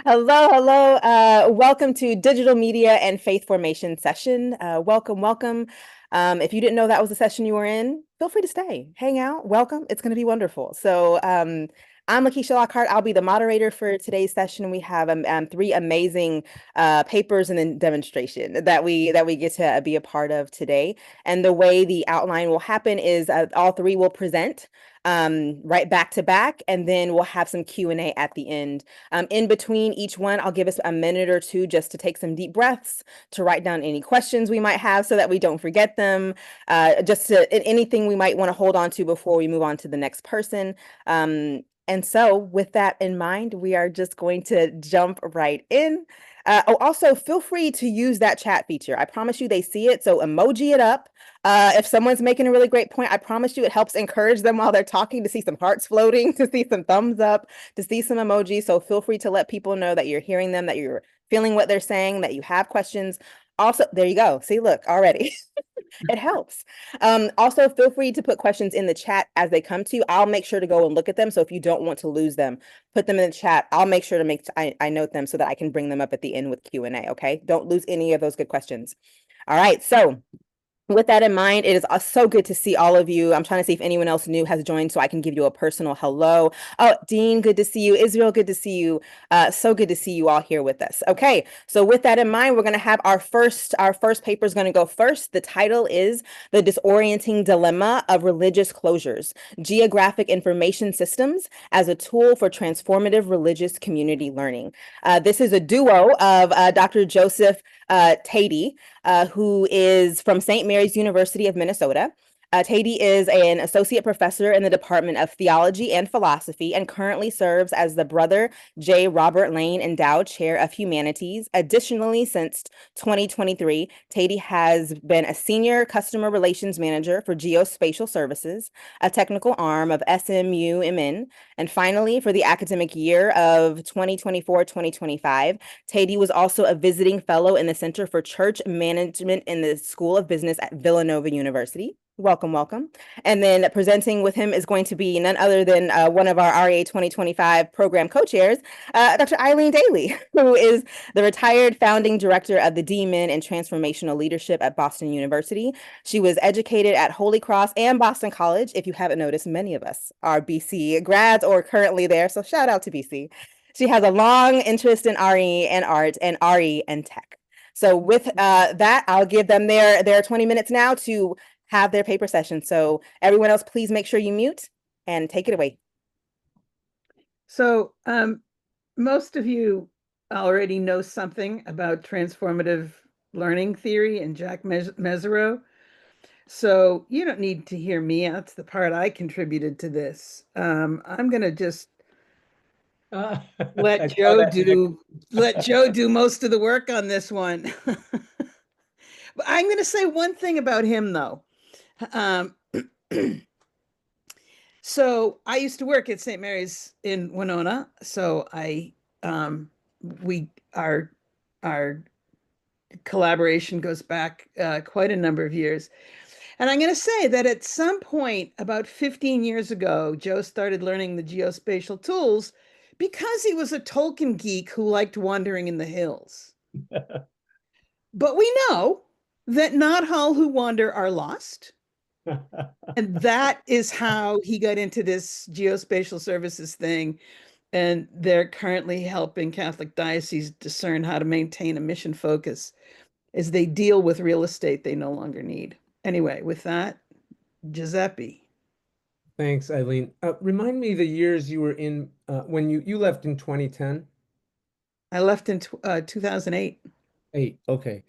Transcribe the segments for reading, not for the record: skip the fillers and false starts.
Hello, hello. Welcome to Digital Media and Faith Formation session. Welcome, welcome. If you didn't know that was the session you were in, feel free to stay, hang out. Welcome. It's going to be wonderful. I'm Lakeisha Lockhart. I'll be the moderator for today's session. We have three amazing papers and then demonstration that we get to be a part of today. And the way the outline will happen is all three will present right back to back, and then we'll have some Q&A at the end. In between each one, I'll give us a minute or two just to take some deep breaths, to write down any questions we might have so that we don't forget them, anything we might want to hold on to before we move on to the next person. And so with that in mind, we are just going to jump right in. Also, feel free to use that chat feature. I promise you they see it, so emoji it up. If someone's making a really great point, I promise you it helps encourage them while they're talking to see some hearts floating, to see some thumbs up, to see some emojis. So feel free to let people know that you're hearing them, that you're feeling what they're saying, that you have questions. Also, there you go. See, look, already. It helps. Also, feel free to put questions in the chat as they come to you. I'll make sure to go and look at them. So if you don't want to lose them, put them in the chat. I'll make sure to I note them so that I can bring them up at the end with Q&A. Okay. Don't lose any of those good questions. All right. So with that in mind, it is so good to see all of you. I'm trying to see if anyone else new has joined so I can give you a personal hello. Oh, Dean, good to see you. Israel, good to see you. So good to see you all here with us. Okay, so with that in mind, we're going to have our first paper is going to go first. The title is The Disorienting Dilemma of Religious Closures, Geographic Information Systems as a Tool for Transformative Religious Community Learning. This is a duo of Dr. Joseph Tadie, who is from St. Mary's University of Minnesota. Tadie is an associate professor in the Department of Theology and Philosophy and currently serves as the Brother J. Robert Lane Endowed Chair of Humanities. Additionally, since 2023, Tadie has been a senior customer relations manager for Geospatial Services, a technical arm of SMUMN. And finally, for the academic year of 2024-2025, Tadie was also a visiting fellow in the Center for Church Management in the School of Business at Villanova University. Welcome, welcome. And then presenting with him is going to be none other than one of our REA 2025 program co-chairs, Dr. Eileen Daly, who is the retired founding director of the DMin in Transformational Leadership at Boston University. She was educated at Holy Cross and Boston College. If you haven't noticed, many of us are BC grads or currently there, so shout out to BC. She has a long interest in RE and art and RE and tech. So with that, I'll give them their 20 minutes now to have their paper session. So everyone else, please make sure you mute and take it away. So most of you already know something about transformative learning theory and Jack Mezirow. So you don't need to hear me. That's the part I contributed to this. I'm going to just let Joe do most of the work on this one. But I'm going to say one thing about him, though. So I used to work at St. Mary's in Winona. So our collaboration goes back quite a number of years. And I'm going to say that at some point, about 15 years ago, Joe started learning the geospatial tools because he was a Tolkien geek who liked wandering in the hills. But we know that not all who wander are lost. And that is how he got into this geospatial services thing. And they're currently helping Catholic dioceses discern how to maintain a mission focus as they deal with real estate they no longer need. Anyway, with that, Giuseppe. Thanks, Eileen. Remind me the years you were in when you left in 2010? I left in 2008. Okay.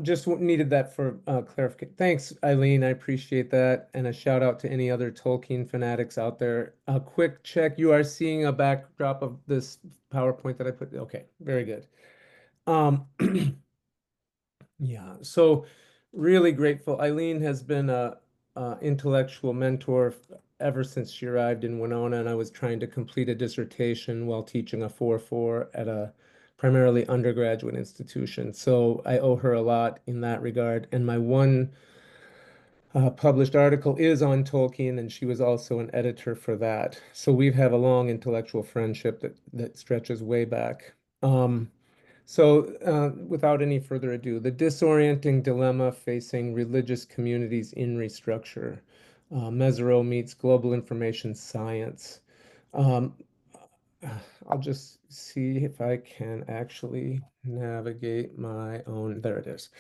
Just needed that for clarification. Thanks, Eileen. I appreciate that. And a shout out to any other Tolkien fanatics out there. A quick check. You are seeing a backdrop of this PowerPoint that I put. Okay, very good. Yeah, so really grateful. Eileen has been a intellectual mentor ever since she arrived in Winona, and I was trying to complete a dissertation while teaching a 4-4 at a primarily undergraduate institution. So I owe her a lot in that regard. And my one published article is on Tolkien, and she was also an editor for that. So we have a long intellectual friendship that stretches way back. Without any further ado, the disorienting dilemma facing religious communities in restructure. Mesereau meets global information science. Um, I'll just see if I can actually navigate my own. There it is.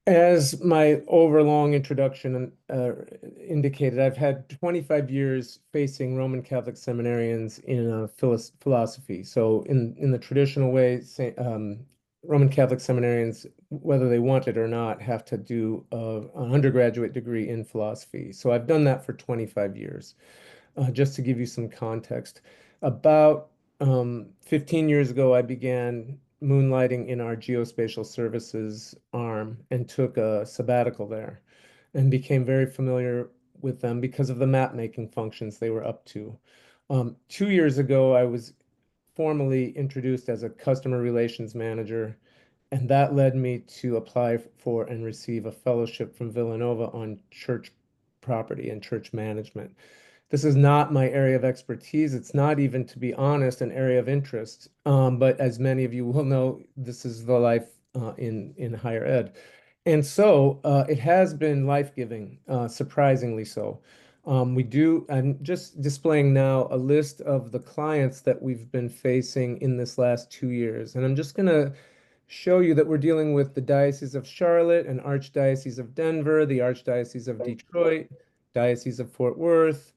As my overlong introduction indicated, I've had 25 years facing Roman Catholic seminarians in philosophy. So in the traditional way, Roman Catholic seminarians, whether they want it or not, have to do an undergraduate degree in philosophy. So I've done that for 25 years. Just to give you some context, about 15 years ago, I began moonlighting in our geospatial services arm and took a sabbatical there and became very familiar with them because of the map making functions they were up to. 2 years ago, I was formally introduced as a customer relations manager, and that led me to apply for and receive a fellowship from Villanova on church property and church management. This is not my area of expertise. It's not even, to be honest, an area of interest. But as many of you will know, this is the life in higher ed. And so it has been life-giving, surprisingly so. I'm just displaying now a list of the clients that we've been facing in this last 2 years. And I'm just going to show you that we're dealing with the Diocese of Charlotte and Archdiocese of Denver, the Archdiocese of Detroit, Diocese of Fort Worth,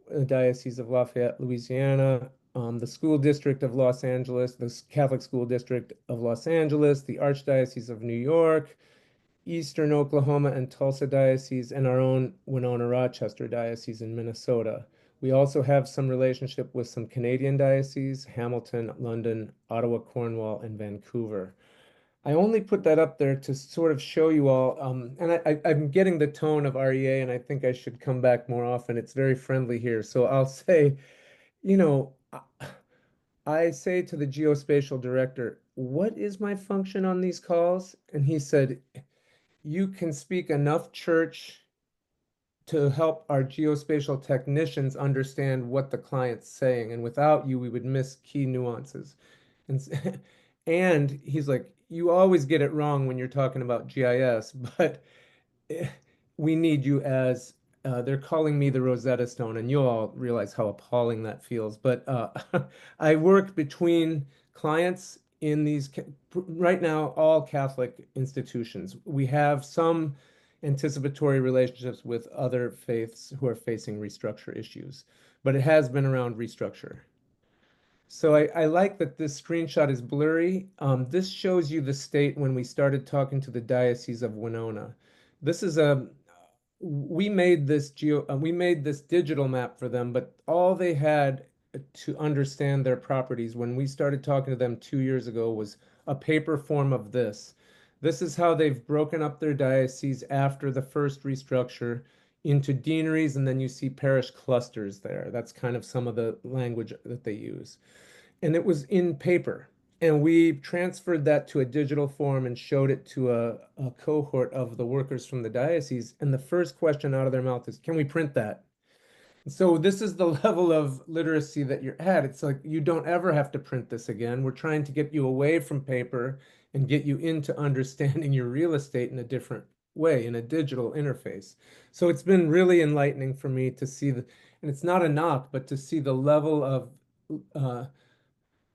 the Diocese of Lafayette, Louisiana, the School District of Los Angeles, the Catholic School District of Los Angeles, the Archdiocese of New York, Eastern Oklahoma and Tulsa Diocese, and our own Winona-Rochester Diocese in Minnesota. We also have some relationship with some Canadian dioceses, Hamilton, London, Ottawa, Cornwall, and Vancouver. I only put that up there to sort of show you all, and I'm getting the tone of REA, and I think I should come back more often. It's very friendly here. So I'll say, you know, I say to the geospatial director, what is my function on these calls? And he said, you can speak enough church to help our geospatial technicians understand what the client's saying. And without you, we would miss key nuances. And, and he's like, you always get it wrong when you're talking about GIS, but we need you as they're calling me the Rosetta Stone, and you'll all realize how appalling that feels. But I work between clients in these, right now, all Catholic institutions. We have some anticipatory relationships with other faiths who are facing restructure issues, but it has been around restructure. So I like that this screenshot is blurry. This shows you the state when we started talking to the Diocese of Winona. This is we made this digital map for them, but all they had to understand their properties when we started talking to them 2 years ago was a paper form of this. This is how they've broken up their diocese after the first restructure into deaneries, and then you see parish clusters there. That's kind of some of the language that they use. And it was in paper. And we transferred that to a digital form and showed it to a cohort of the workers from the diocese. And the first question out of their mouth is, can we print that? So this is the level of literacy that you're at. It's like, you don't ever have to print this again. We're trying to get you away from paper and get you into understanding your real estate in a different way, in a digital interface. So it's been really enlightening for me to see and it's not a knock, but to see the level of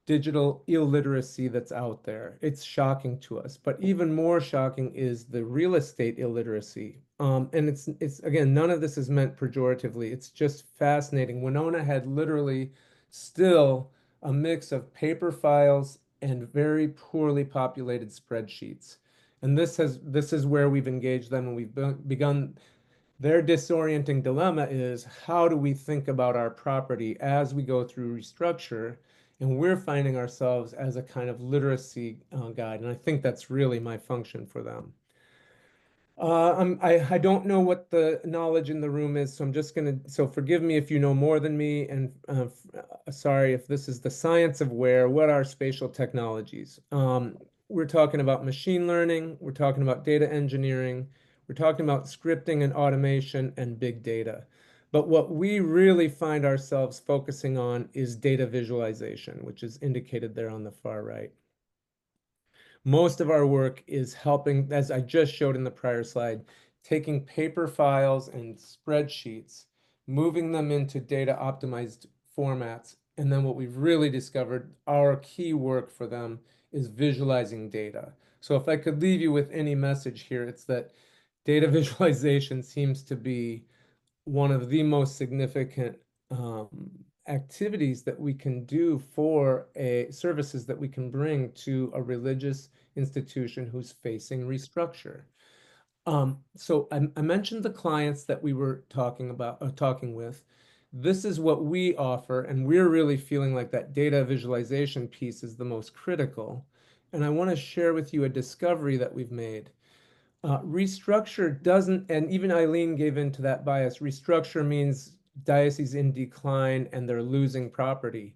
digital illiteracy that's out there. It's shocking to us, but even more shocking is the real estate illiteracy. And it's again, none of this is meant pejoratively. It's just fascinating. Winona had literally still a mix of paper files and very poorly populated spreadsheets. And this is where we've engaged them, and we've begun. Their disorienting dilemma is, how do we think about our property as we go through restructure? And we're finding ourselves as a kind of literacy guide. And I think that's really my function for them. I don't know what the knowledge in the room is, so I'm just going to, so forgive me if you know more than me, and sorry if this is the science of what are spatial technologies. we're talking about machine learning, we're talking about data engineering, we're talking about scripting and automation and big data. But what we really find ourselves focusing on is data visualization, which is indicated there on the far right. Most of our work is helping, as I just showed in the prior slide, taking paper files and spreadsheets, moving them into data optimized formats. And then what we've really discovered, our key work for them is visualizing data. So if I could leave you with any message here, it's that data visualization seems to be one of the most significant activities that we can do for services that we can bring to a religious institution who's facing restructure. So I mentioned the clients that we were talking with. This is what we offer, and we're really feeling like that data visualization piece is the most critical. And I want to share with you a discovery that we've made. Restructure doesn't, and even Eileen gave into that bias, restructure means dioceses in decline and they're losing property.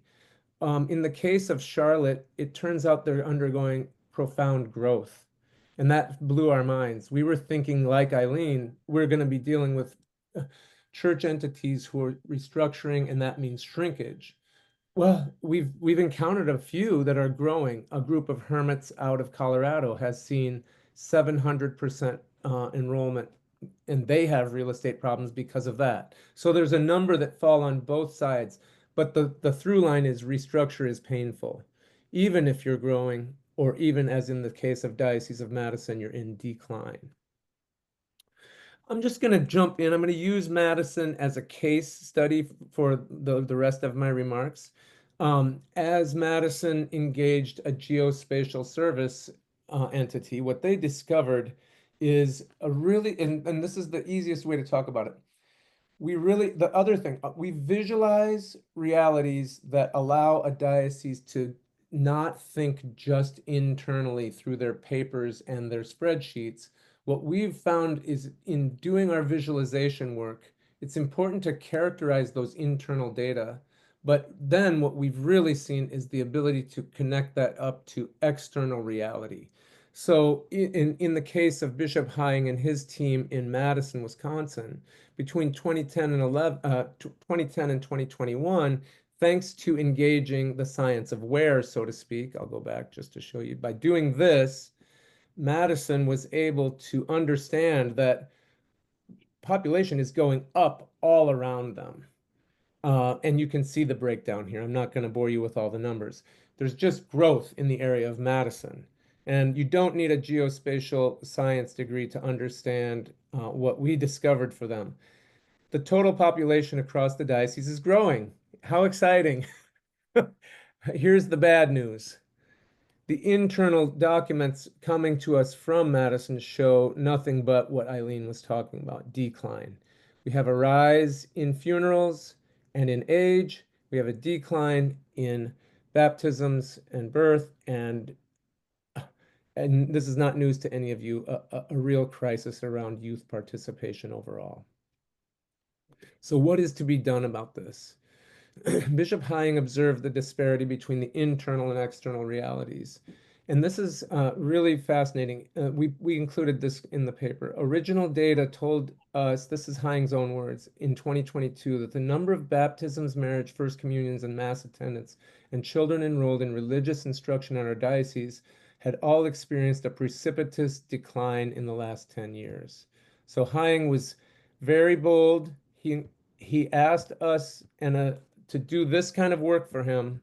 In the case of Charlotte, it turns out they're undergoing profound growth. And that blew our minds. We were thinking, like Eileen, we're going to be dealing with church entities who are restructuring, and that means shrinkage. Well, we've encountered a few that are growing. A group of hermits out of Colorado has seen 700% enrollment, and they have real estate problems because of that. So there's a number that fall on both sides, but the through line is restructure is painful, even if you're growing, or even as in the case of Diocese of Madison, you're in decline. I'm just going to jump in. I'm going to use Madison as a case study for the rest of my remarks. As Madison engaged a geospatial service entity, what they discovered is a really, and this is the easiest way to talk about it. The other thing, we visualize realities that allow a diocese to not think just internally through their papers and their spreadsheets. What we've found is in doing our visualization work, it's important to characterize those internal data. But then what we've really seen is the ability to connect that up to external reality. So in the case of Bishop Hying and his team in Madison, Wisconsin, between 2010 and 2021, thanks to engaging the science of where, so to speak, I'll go back just to show you, by doing this, Madison was able to understand that population is going up all around them. And you can see the breakdown here. I'm not going to bore you with all the numbers. There's just growth in the area of Madison. And you don't need a geospatial science degree to understand what we discovered for them. The total population across the diocese is growing. How exciting. Here's the bad news. The internal documents coming to us from Madison show nothing but what Eileen was talking about, decline. We have a rise in funerals and in age. We have a decline in baptisms and birth, and this is not news to any of you, a real crisis around youth participation overall. So what is to be done about this? Bishop Hying observed the disparity between the internal and external realities. And this is really fascinating. We included this in the paper. Original data told us, this is Hying's own words, in 2022, that the number of baptisms, marriage, first communions, and mass attendance, and children enrolled in religious instruction in our diocese had all experienced a precipitous decline in the last 10 years. So Hying was very bold. He asked us to do this kind of work for him.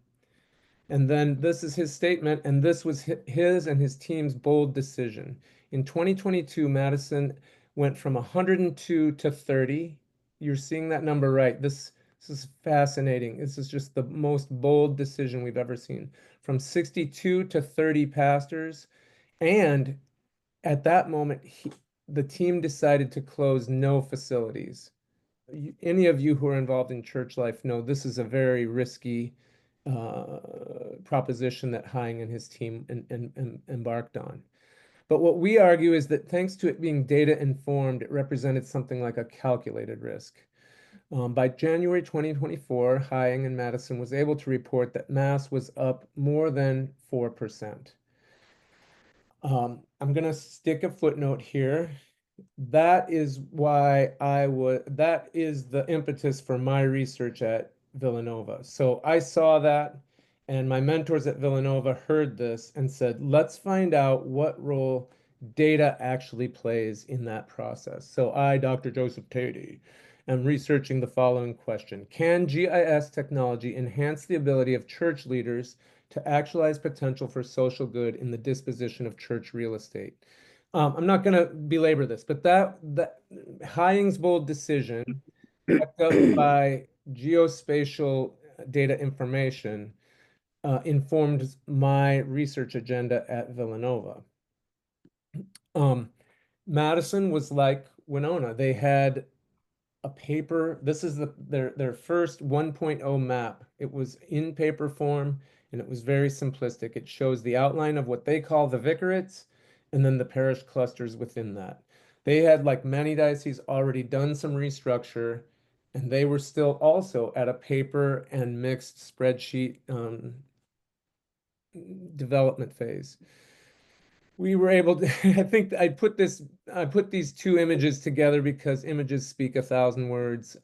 And then this is his statement, and this was his and his team's bold decision. In 2022, Madison went from 102 to 30. You're seeing that number right. This is fascinating. This is just the most bold decision we've ever seen. From 62 to 30 pastors. And at that moment, the team decided to close no facilities. Any of you who are involved in church life know this is a very risky proposition that Hying and his team embarked on. But what we argue is that thanks to it being data informed, it represented something like a calculated risk. By January 2024, Hying and Madison was able to report that Mass was up more than 4%. I'm going to stick a footnote here. That is that is the impetus for my research at Villanova. So I saw that, and my mentors at Villanova heard this and said, let's find out what role data actually plays in that process. So I, Dr. Joseph Tadie, am researching the following question. Can GIS technology enhance the ability of church leaders to actualize potential for social good in the disposition of church real estate? I'm not going to belabor this, but that Hying's bold decision, backed up by geospatial data information, informed my research agenda at Villanova. Madison was like Winona. They had a paper. This is their first 1.0 map. It was in paper form and it was very simplistic. It shows the outline of what they call the vicarates and then the parish clusters within that. They had, like many dioceses, already done some restructure, and they were still also at a paper and mixed spreadsheet development phase. We were able to, I think I put these two images together because images speak 1,000 words.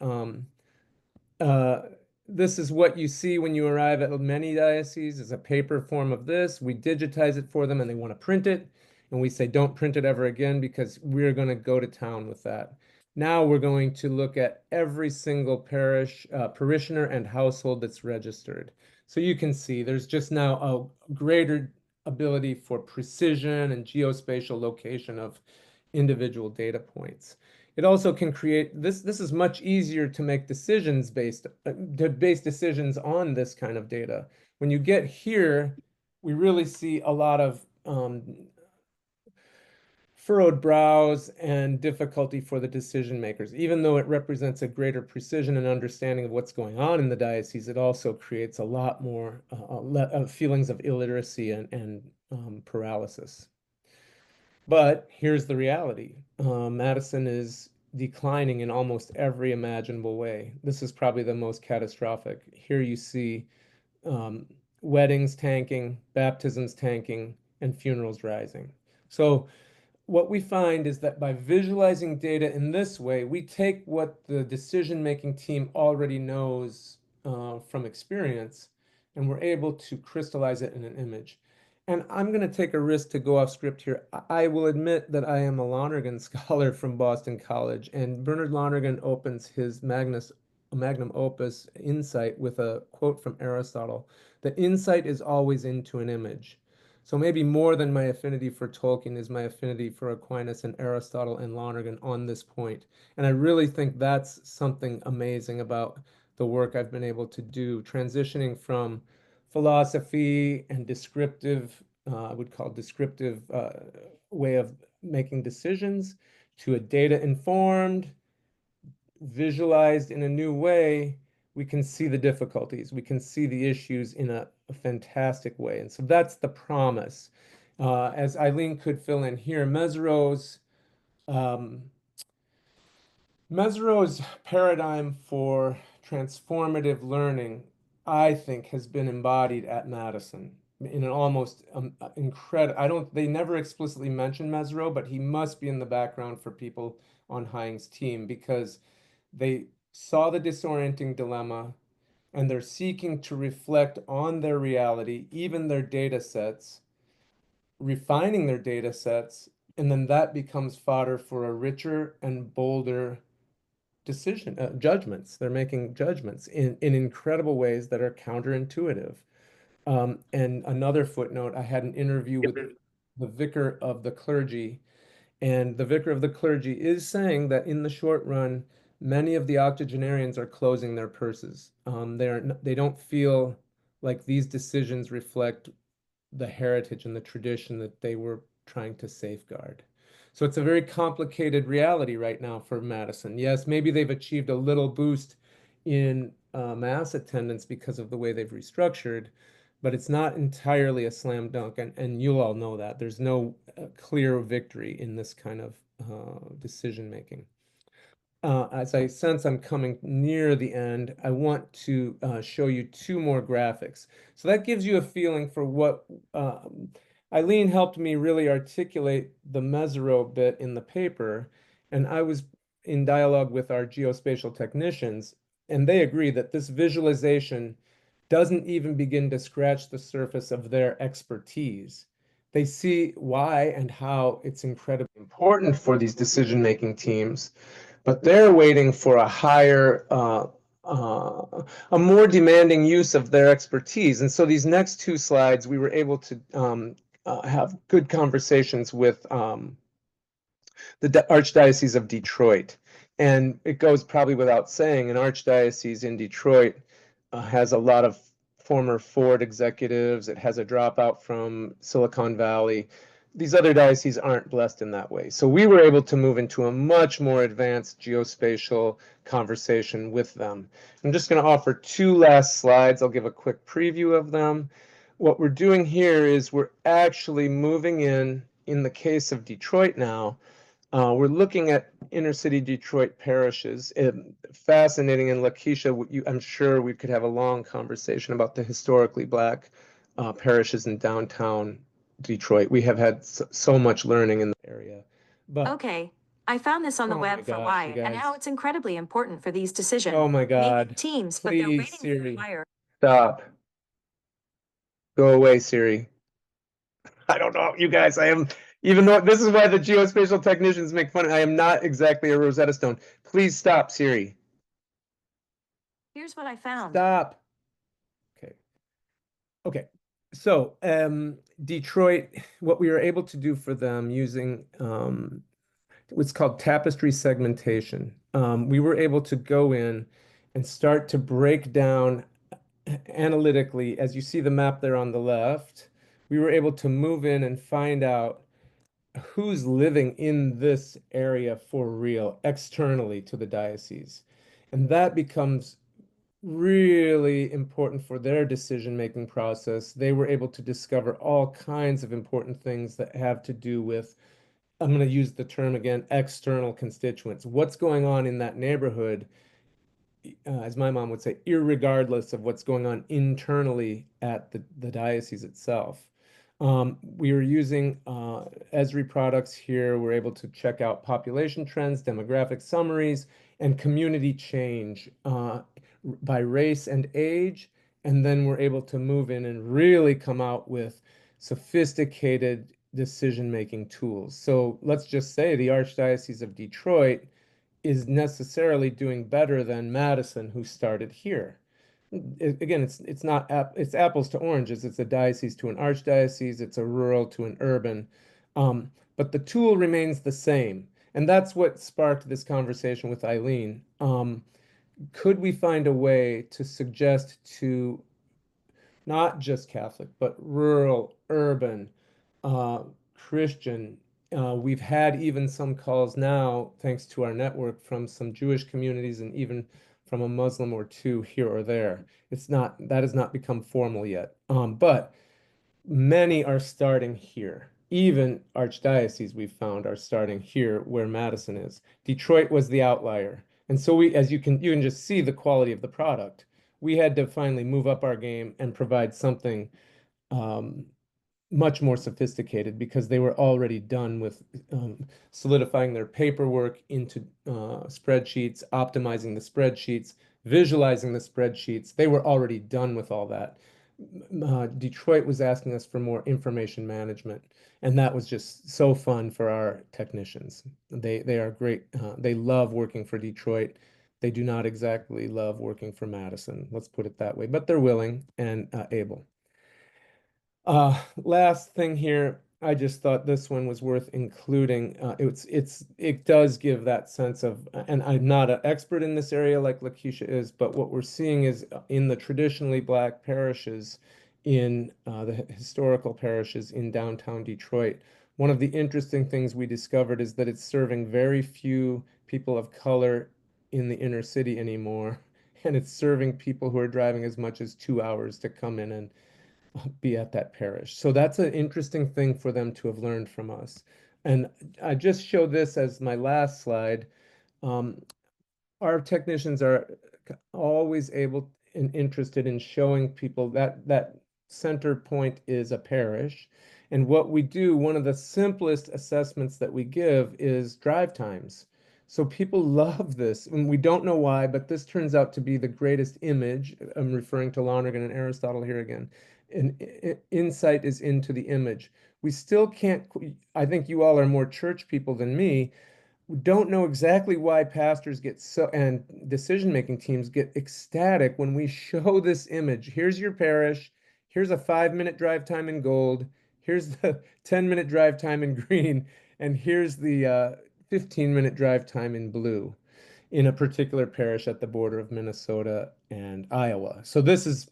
Uh, this is what you see when you arrive at many dioceses, is a paper form of this. We digitize it for them and they want to print it. And we say, don't print it ever again because we're going to go to town with that. Now we're going to look at every single parish, parishioner and household that's registered. So you can see there's just now a greater ability for precision and geospatial location of individual data points. It also can create this is much easier to make decisions to base decisions on this kind of data. When you get here, we really see a lot of furrowed brows and difficulty for the decision makers. Even though it represents a greater precision and understanding of what's going on in the diocese, it also creates a lot more feelings of illiteracy and paralysis. But here's the reality. Madison is declining in almost every imaginable way. This is probably the most catastrophic. Here you see um, weddings tanking, baptisms tanking, and funerals rising. So what we find is that by visualizing data in this way, we take what the decision-making team already knows from experience, and we're able to crystallize it in an image. And I'm going to take a risk to go off script here. I will admit that I am a Lonergan scholar from Boston College, and Bernard Lonergan opens his magnum opus, Insight, with a quote from Aristotle, that insight is always into an image. So maybe more than my affinity for Tolkien is my affinity for Aquinas and Aristotle and Lonergan on this point. And I really think that's something amazing about the work I've been able to do, transitioning from philosophy and descriptive, I would call descriptive way of making decisions, to a data-informed, visualized in a new way. We can see the difficulties. We can see the issues in a fantastic way. And so that's the promise. As Eileen could fill in here, um, Mesereau's paradigm for transformative learning, I think, has been embodied at Madison in an almost incredible. They never explicitly mention Mesereau, but he must be in the background for people on Hying's team because they saw the disorienting dilemma and they're seeking to reflect on their reality, even their data sets, refining their data sets, and then that becomes fodder for a richer and bolder judgments. They're making judgments in incredible ways that are counterintuitive. And another footnote, I had an interview with the vicar of the clergy, and the vicar of the clergy is saying that in the short run, many of the octogenarians are closing their purses. They don't feel like these decisions reflect the heritage and the tradition that they were trying to safeguard. So it's a very complicated reality right now for Madison. Yes, maybe they've achieved a little boost in mass attendance because of the way they've restructured, but it's not entirely a slam dunk. And you'll all know that. There's no clear victory in this kind of decision making. As I sense I'm coming near the end, I want to show you two more graphics. So that gives you a feeling for what Eileen helped me really articulate the Mesero bit in the paper, and I was in dialogue with our geospatial technicians, and they agree that this visualization doesn't even begin to scratch the surface of their expertise. They see why and how it's incredibly important for these decision-making teams, but they're waiting for a higher, a more demanding use of their expertise. And so these next two slides, we were able to have good conversations with the Archdiocese of Detroit. And it goes probably without saying, an archdiocese in Detroit has a lot of former Ford executives. It has a dropout from Silicon Valley. These other dioceses aren't blessed in that way. So we were able to move into a much more advanced geospatial conversation with them. I'm just going to offer two last slides. I'll give a quick preview of them. What we're doing here is we're actually moving in the case of Detroit now, we're looking at inner city Detroit parishes. Fascinating, and Lakeisha, I'm sure we could have a long conversation about the historically Black parishes in downtown Detroit. We have had so much learning in the area. But Okay, I found this on the oh my web for gosh, why you and how guys. it's incredibly important for these decisions. Oh my God. Teams, but they're Please, waiting Siri, for fire. stop. Go away, Siri. I don't know, you guys. Even though this is why the geospatial technicians make fun, I am not exactly a Rosetta Stone. Please stop, Siri. Here's what I found. Stop. Okay. Okay. So, Detroit, what we were able to do for them using what's called tapestry segmentation, we were able to go in and start to break down analytically, as you see the map there on the left, we were able to move in and find out who's living in this area for real, externally to the diocese. And that becomes really important for their decision-making process. They were able to discover all kinds of important things that have to do with, I'm going to use the term again, external constituents. What's going on in that neighborhood, as my mom would say, irregardless of what's going on internally at the diocese itself. We are using Esri products here. We're able to check out population trends, demographic summaries, and community change by race and age. And then we're able to move in and really come out with sophisticated decision-making tools. So let's just say the Archdiocese of Detroit is necessarily doing better than Madison, who started here. Again, it's not it's apples to oranges. It's a diocese to an archdiocese. It's a rural to an urban, but the tool remains the same, and that's what sparked this conversation with Eileen. Could we find a way to suggest to not just Catholic, but rural, urban, Christian. We've had even some calls now, thanks to our network, from some Jewish communities and even from a Muslim or two here or there. That has not become formal yet. But many are starting here. Even archdioceses we've found are starting here where Madison is. Detroit was the outlier. And so as you can just see the quality of the product. We had to finally move up our game and provide something much more sophisticated because they were already done with solidifying their paperwork into spreadsheets, optimizing the spreadsheets, visualizing the spreadsheets. They were already done with all that. Detroit was asking us for more information management, and that was just so fun for our technicians. They are great. They love working for Detroit. They do not exactly love working for Madison. Let's put it that way, but they're willing and able. Last thing here, I just thought this one was worth including. It does give that sense of, and I'm not an expert in this area like Lakeisha is, but what we're seeing is in the traditionally Black parishes, in the historical parishes in downtown Detroit, one of the interesting things we discovered is that it's serving very few people of color in the inner city anymore, and it's serving people who are driving as much as 2 hours to come in and be at that parish. So that's an interesting thing for them to have learned from us. And I just show this as my last slide. Our technicians are always able and interested in showing people that that center point is a parish. And what we do, one of the simplest assessments that we give is drive times. So people love this, and we don't know why, but this turns out to be the greatest image. I'm referring to Lonergan and Aristotle here again. And insight is into the image. We still can't, I think you all are more church people than me. We don't know exactly why pastors get so, and decision-making teams get ecstatic when we show this image. Here's your parish. Here's a 5-minute drive time in gold. Here's the 10-minute drive time in green. And here's the 15-minute drive time in blue in a particular parish at the border of Minnesota and Iowa. So this is,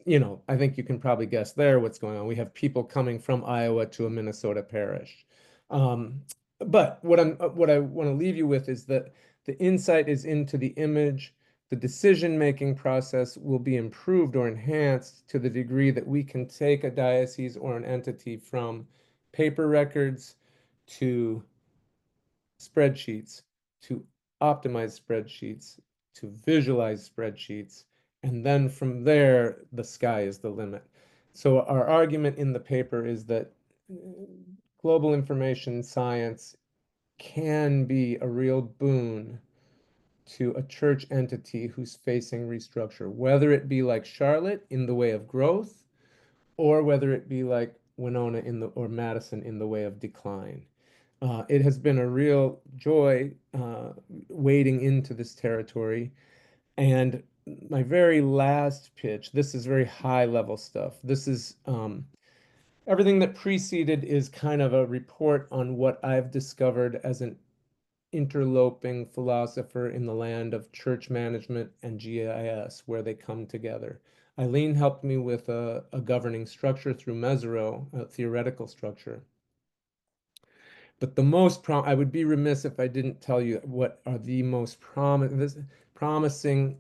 I think you can probably guess there what's going on. We have people coming from Iowa to a Minnesota parish. But what I want to leave you with is that the insight is into the image. The decision-making process will be improved or enhanced to the degree that we can take a diocese or an entity from paper records to spreadsheets, to optimize spreadsheets, to visualize spreadsheets, and then from there, the sky is the limit. So our argument in the paper is that global information science can be a real boon to a church entity who's facing restructure, whether it be like Charlotte in the way of growth, or whether it be like Winona or Madison in the way of decline. It has been a real joy wading into this territory. And my very last pitch, this is very high level stuff. This is everything that preceded is kind of a report on what I've discovered as an interloping philosopher in the land of church management and GIS, where they come together. Eileen helped me with a governing structure through Mesereau, a theoretical structure. But I would be remiss if I didn't tell you what are the most promising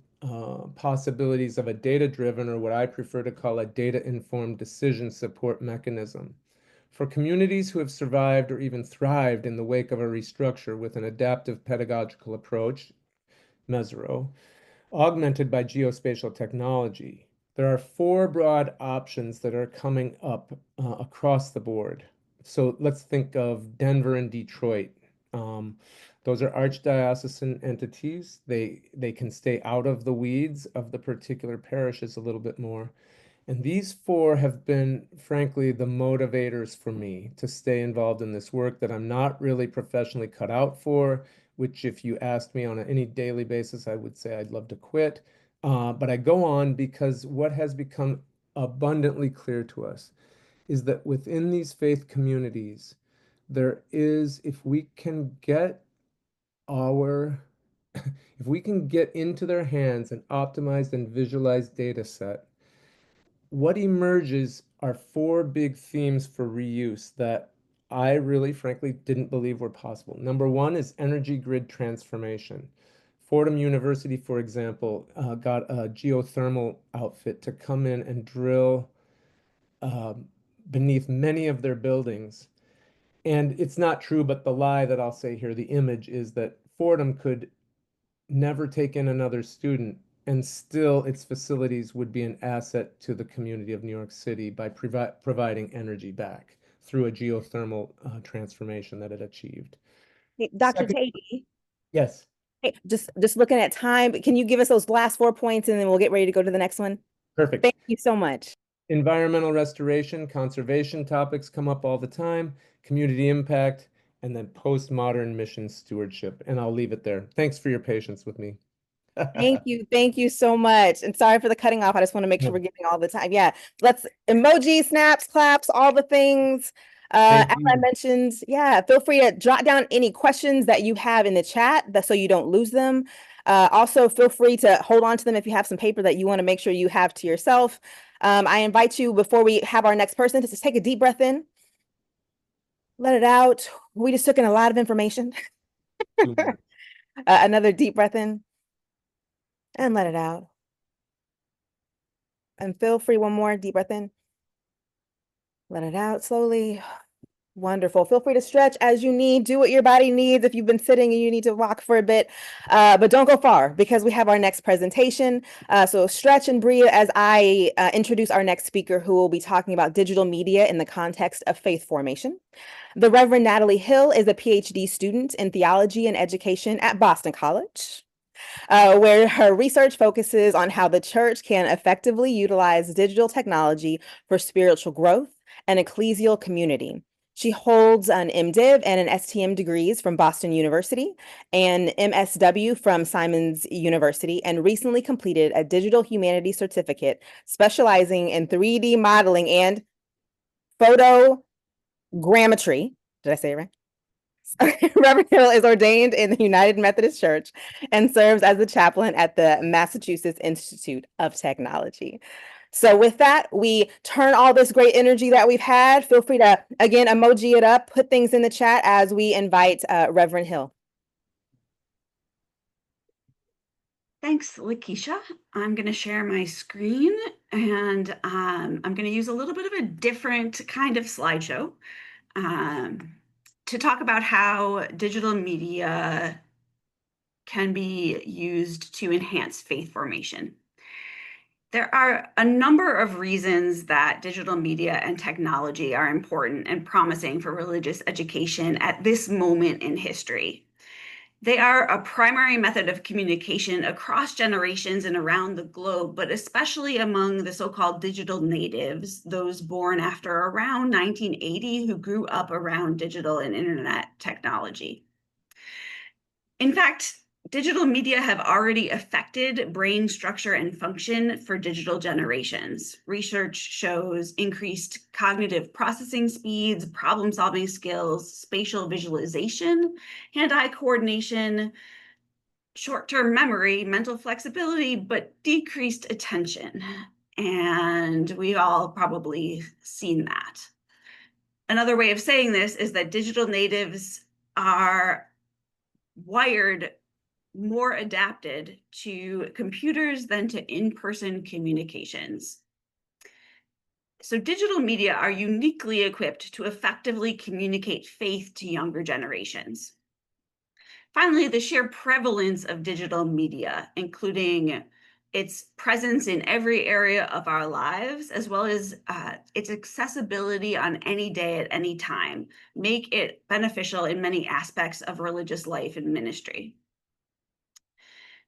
possibilities of a data-driven, or what I prefer to call a data-informed decision support mechanism. For communities who have survived or even thrived in the wake of a restructure with an adaptive pedagogical approach, Mesereau, augmented by geospatial technology, there are 4 broad options that are coming up across the board. So let's think of Denver and Detroit. Those are archdiocesan entities. They can stay out of the weeds of the particular parishes a little bit more. And these 4 have been, frankly, the motivators for me to stay involved in this work that I'm not really professionally cut out for, which if you asked me on any daily basis, I would say I'd love to quit. But I go on because what has become abundantly clear to us is that within these faith communities, there is, if we can get into their hands an optimized and visualized data set, what emerges are 4 big themes for reuse that I really, frankly, didn't believe were possible. Number 1 is energy grid transformation. Fordham University, for example, got a geothermal outfit to come in and drill beneath many of their buildings. And it's not true, but the lie that I'll say here, the image, is that Fordham could never take in another student, and still its facilities would be an asset to the community of New York City by providing energy back through a geothermal transformation that it achieved. Hey, Dr. Second, Tadie, yes, hey, just looking at time, can you give us those last 4 points and then we'll get ready to go to the next one? perfect. Thank you so much. Environmental restoration, conservation topics come up all the time, community impact, and then postmodern mission stewardship. And I'll leave it there. Thanks for your patience with me. Thank you so much. And sorry for the cutting off. I just want to make sure we're giving all the time. Yeah, let's emoji, snaps, claps, all the things. As I mentioned, yeah, feel free to jot down any questions that you have in the chat so you don't lose them. Also, feel free to hold on to them if you have some paper that you want to make sure you have to yourself. I invite you, before we have our next person, to just take a deep breath in. Let it out. We just took in a lot of information. Another deep breath in. And let it out. And feel free, one more deep breath in. Let it out slowly. Wonderful. Feel free to stretch as you need. Do what your body needs. If you've been sitting and you need to walk for a bit, but don't go far because we have our next presentation. So stretch and breathe as I introduce our next speaker, who will be talking about digital media in the context of faith formation. The Reverend Natalie Hill is a PhD student in theology and education at Boston College, where her research focuses on how the church can effectively utilize digital technology for spiritual growth and ecclesial community. She holds an MDiv and an STM degrees from Boston University and MSW from Simons University, and recently completed a digital humanities certificate specializing in 3D modeling and photogrammetry. Did I say it right? Reverend Hill is ordained in the United Methodist Church and serves as the chaplain at the Massachusetts Institute of Technology. So with that, we turn all this great energy that we've had. Feel free to, again, emoji it up, put things in the chat as we invite Reverend Hill. Thanks, Lakeisha. I'm going to share my screen, and I'm going to use a little bit of a different kind of slideshow to talk about how digital media can be used to enhance faith formation. There are a number of reasons that digital media and technology are important and promising for religious education at this moment in history. They are a primary method of communication across generations and around the globe, but especially among the so-called digital natives, those born after around 1980 who grew up around digital and internet technology. In fact, digital media have already affected brain structure and function for digital generations. Research shows increased cognitive processing speeds, problem-solving skills, spatial visualization, hand-eye coordination, short-term memory, mental flexibility, but decreased attention. And we've all probably seen that. Another way of saying this is that digital natives are wired more adapted to computers than to in-person communications. So digital media are uniquely equipped to effectively communicate faith to younger generations. Finally, the sheer prevalence of digital media, including its presence in every area of our lives, as well as its accessibility on any day at any time, make it beneficial in many aspects of religious life and ministry.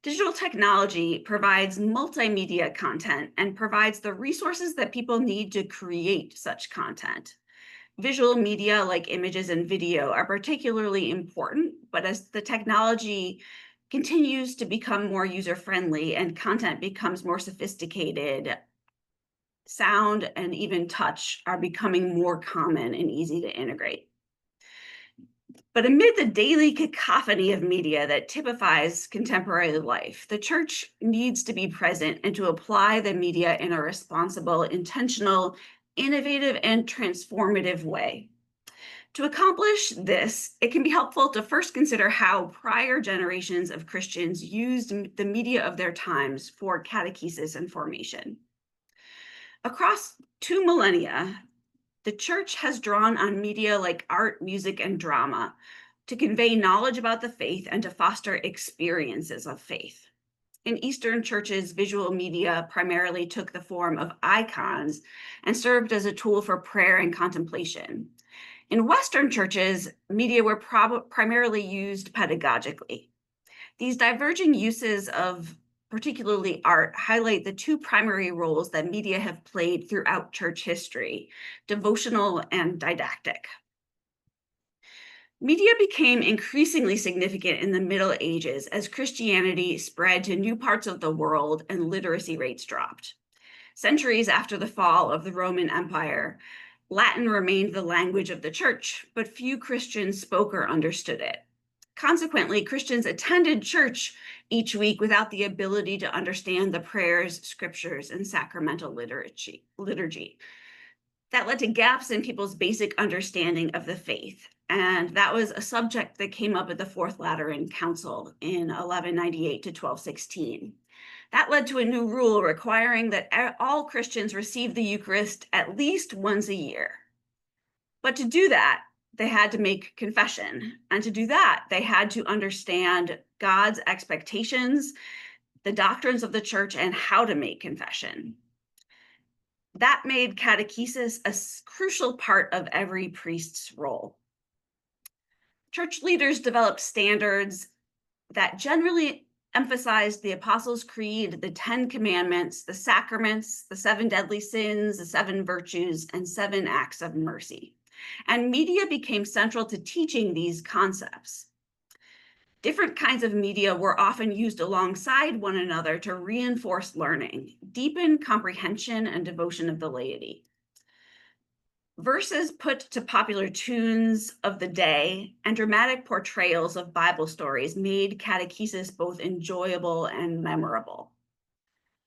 Digital technology provides multimedia content and provides the resources that people need to create such content. Visual media like images and video are particularly important, but as the technology continues to become more user-friendly and content becomes more sophisticated, sound and even touch are becoming more common and easy to integrate. But amid the daily cacophony of media that typifies contemporary life, the church needs to be present and to apply the media in a responsible, intentional, innovative, and transformative way. To accomplish this, it can be helpful to first consider how prior generations of Christians used the media of their times for catechesis and formation. Across 2 millennia, the church has drawn on media like art, music, and drama to convey knowledge about the faith and to foster experiences of faith. In Eastern churches, visual media primarily took the form of icons and served as a tool for prayer and contemplation. In Western churches, media were primarily used pedagogically. These diverging uses of particularly art highlight the 2 primary roles that media have played throughout church history: devotional and didactic. Media became increasingly significant in the Middle Ages as Christianity spread to new parts of the world and literacy rates dropped. Centuries after the fall of the Roman Empire, Latin remained the language of the church, but few Christians spoke or understood it. Consequently, Christians attended church each week without the ability to understand the prayers, scriptures, and sacramental liturgy. That led to gaps in people's basic understanding of the faith. And that was a subject that came up at the Fourth Lateran Council in 1198 to 1216. That led to a new rule requiring that all Christians receive the Eucharist at least once a year. But to do that, they had to make confession. And to do that, they had to understand God's expectations, the doctrines of the church, and how to make confession. That made catechesis a crucial part of every priest's role. Church leaders developed standards that generally emphasized the Apostles' Creed, the 10 Commandments, the sacraments, the 7 deadly sins, the 7 virtues, and 7 acts of mercy. And media became central to teaching these concepts. Different kinds of media were often used alongside one another to reinforce learning, deepen comprehension and devotion of the laity. Verses put to popular tunes of the day and dramatic portrayals of Bible stories made catechesis both enjoyable and memorable.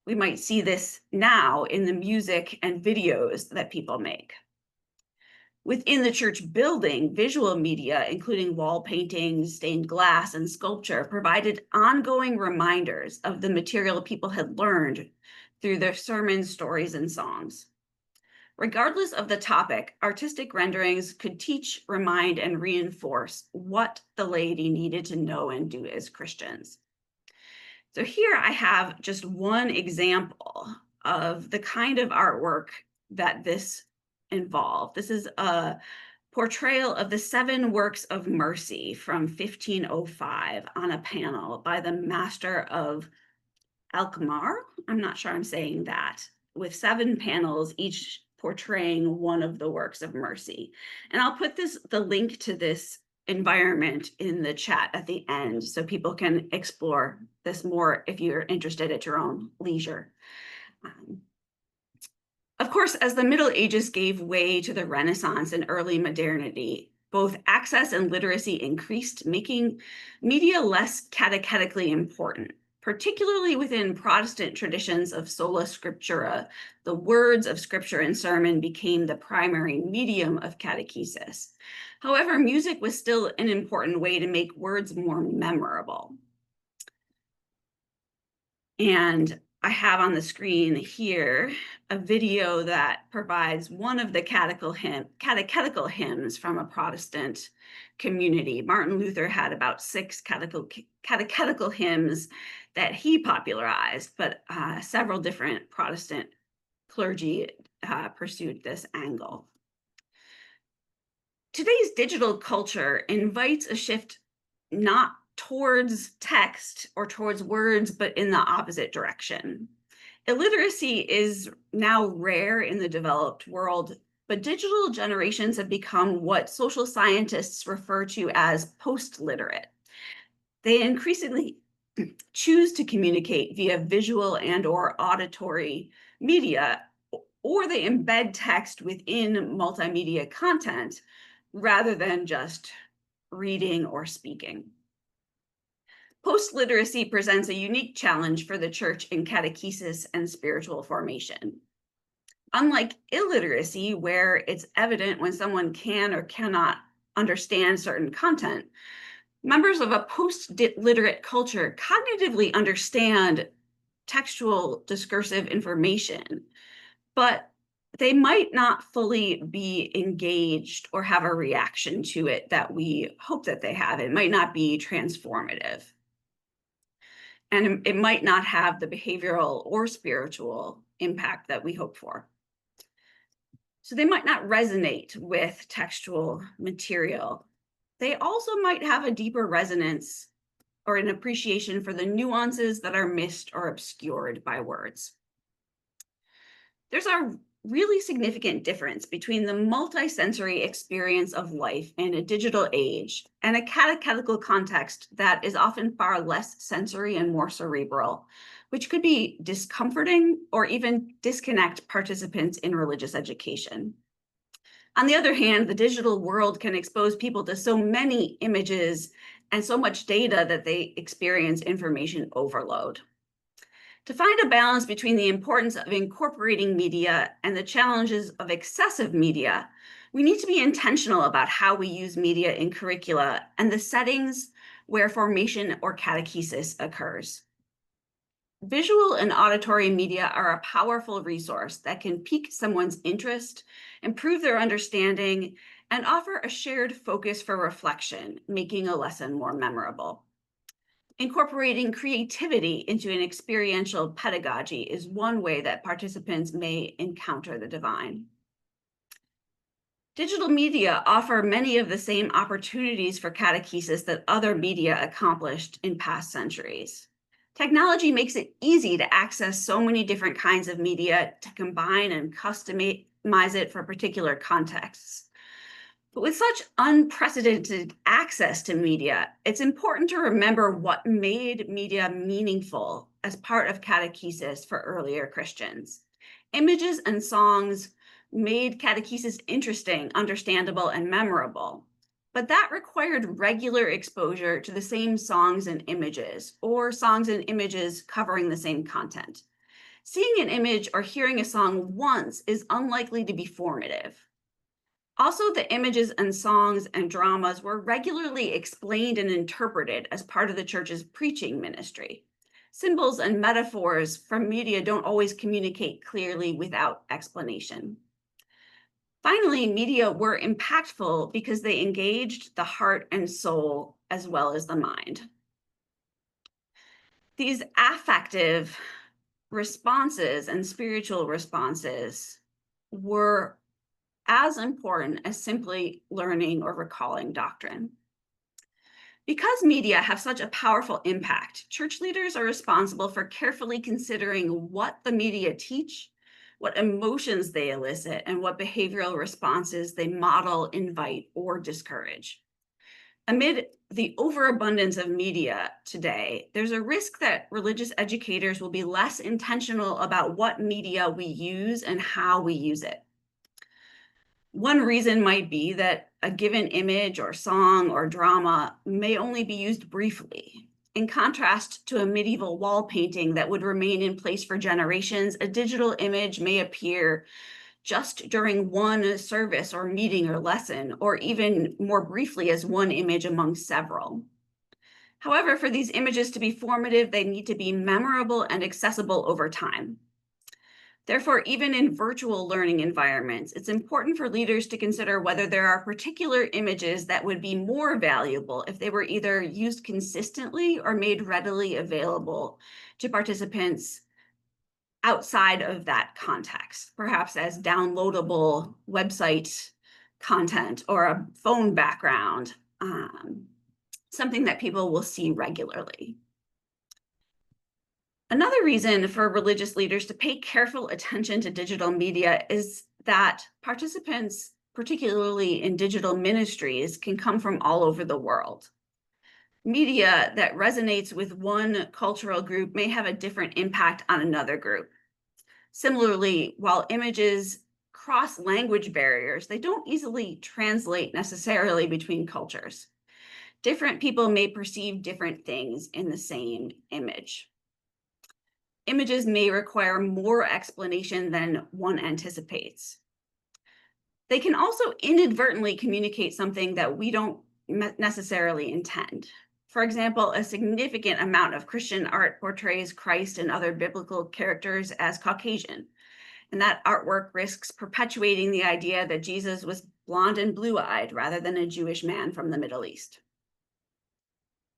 We might see this now in the music and videos that people make. Within the church building, visual media, including wall paintings, stained glass, and sculpture, provided ongoing reminders of the material people had learned through their sermons, stories, and songs. Regardless of the topic, artistic renderings could teach, remind, and reinforce what the laity needed to know and do as Christians. So here I have just one example of the kind of artwork that this involved. This is a portrayal of the 7 works of mercy from 1505 on a panel by the master of Alkmaar. I'm not sure I'm saying that, with 7 panels, each portraying one of the works of mercy. And I'll put the link to this environment in the chat at the end so people can explore this more if you're interested at your own leisure. Of course, as the Middle Ages gave way to the Renaissance and early modernity, both access and literacy increased, making media less catechetically important. Particularly within Protestant traditions of sola scriptura, the words of scripture and sermon became the primary medium of catechesis. However, music was still an important way to make words more memorable. And I have on the screen here a video that provides one of the catechetical hymns from a Protestant community. Martin Luther had about 6 catechetical hymns that he popularized, but several different Protestant clergy pursued this angle. Today's digital culture invites a shift not towards text or towards words, but in the opposite direction. Illiteracy is now rare in the developed world, but digital generations have become what social scientists refer to as post-literate. They increasingly choose to communicate via visual and/or auditory media, or they embed text within multimedia content rather than just reading or speaking. Post-literacy presents a unique challenge for the church in catechesis and spiritual formation. Unlike illiteracy, where it's evident when someone can or cannot understand certain content, members of a post-literate culture cognitively understand textual discursive information, but they might not fully be engaged or have a reaction to it that we hope that they have. It might not be transformative. And it might not have the behavioral or spiritual impact that we hope for. So they might not resonate with textual material. They also might have a deeper resonance or an appreciation for the nuances that are missed or obscured by words. There's a really significant difference between the multisensory experience of life in a digital age and a catechetical context that is often far less sensory and more cerebral, which could be discomforting or even disconnect participants in religious education. On the other hand, the digital world can expose people to so many images and so much data that they experience information overload. To find a balance between the importance of incorporating media and the challenges of excessive media, we need to be intentional about how we use media in curricula and the settings where formation or catechesis occurs. Visual and auditory media are a powerful resource that can pique someone's interest, improve their understanding, and offer a shared focus for reflection, making a lesson more memorable. Incorporating creativity into an experiential pedagogy is one way that participants may encounter the divine. Digital media offer many of the same opportunities for catechesis that other media accomplished in past centuries. Technology makes it easy to access so many different kinds of media, to combine and customize it for particular contexts. But with such unprecedented access to media, it's important to remember what made media meaningful as part of catechesis for earlier Christians. Images and songs made catechesis interesting, understandable, and memorable. But that required regular exposure to the same songs and images, or songs and images covering the same content. Seeing an image or hearing a song once is unlikely to be formative. Also, the images and songs and dramas were regularly explained and interpreted as part of the church's preaching ministry. Symbols and metaphors from media don't always communicate clearly without explanation. Finally, media were impactful because they engaged the heart and soul as well as the mind. These affective responses and spiritual responses were as important as simply learning or recalling doctrine. Because media have such a powerful impact, church leaders are responsible for carefully considering what the media teach, what emotions they elicit, and what behavioral responses they model, invite, or discourage. Amid the overabundance of media today, there's a risk that religious educators will be less intentional about what media we use and how we use it. One reason might be that a given image or song or drama may only be used briefly. In contrast to a medieval wall painting that would remain in place for generations, a digital image may appear just during one service or meeting or lesson, or even more briefly as one image among several. However, for these images to be formative, they need to be memorable and accessible over time. Therefore, even in virtual learning environments, it's important for leaders to consider whether there are particular images that would be more valuable if they were either used consistently or made readily available to participants outside of that context, perhaps as downloadable website content or a phone background, something that people will see regularly. Another reason for religious leaders to pay careful attention to digital media is that participants, particularly in digital ministries, can come from all over the world. Media that resonates with one cultural group may have a different impact on another group. Similarly, while images cross language barriers, they don't easily translate necessarily between cultures. Different people may perceive different things in the same image. Images may require more explanation than one anticipates. They can also inadvertently communicate something that we don't necessarily intend. For example, a significant amount of Christian art portrays Christ and other biblical characters as Caucasian, and that artwork risks perpetuating the idea that Jesus was blonde and blue-eyed rather than a Jewish man from the Middle East.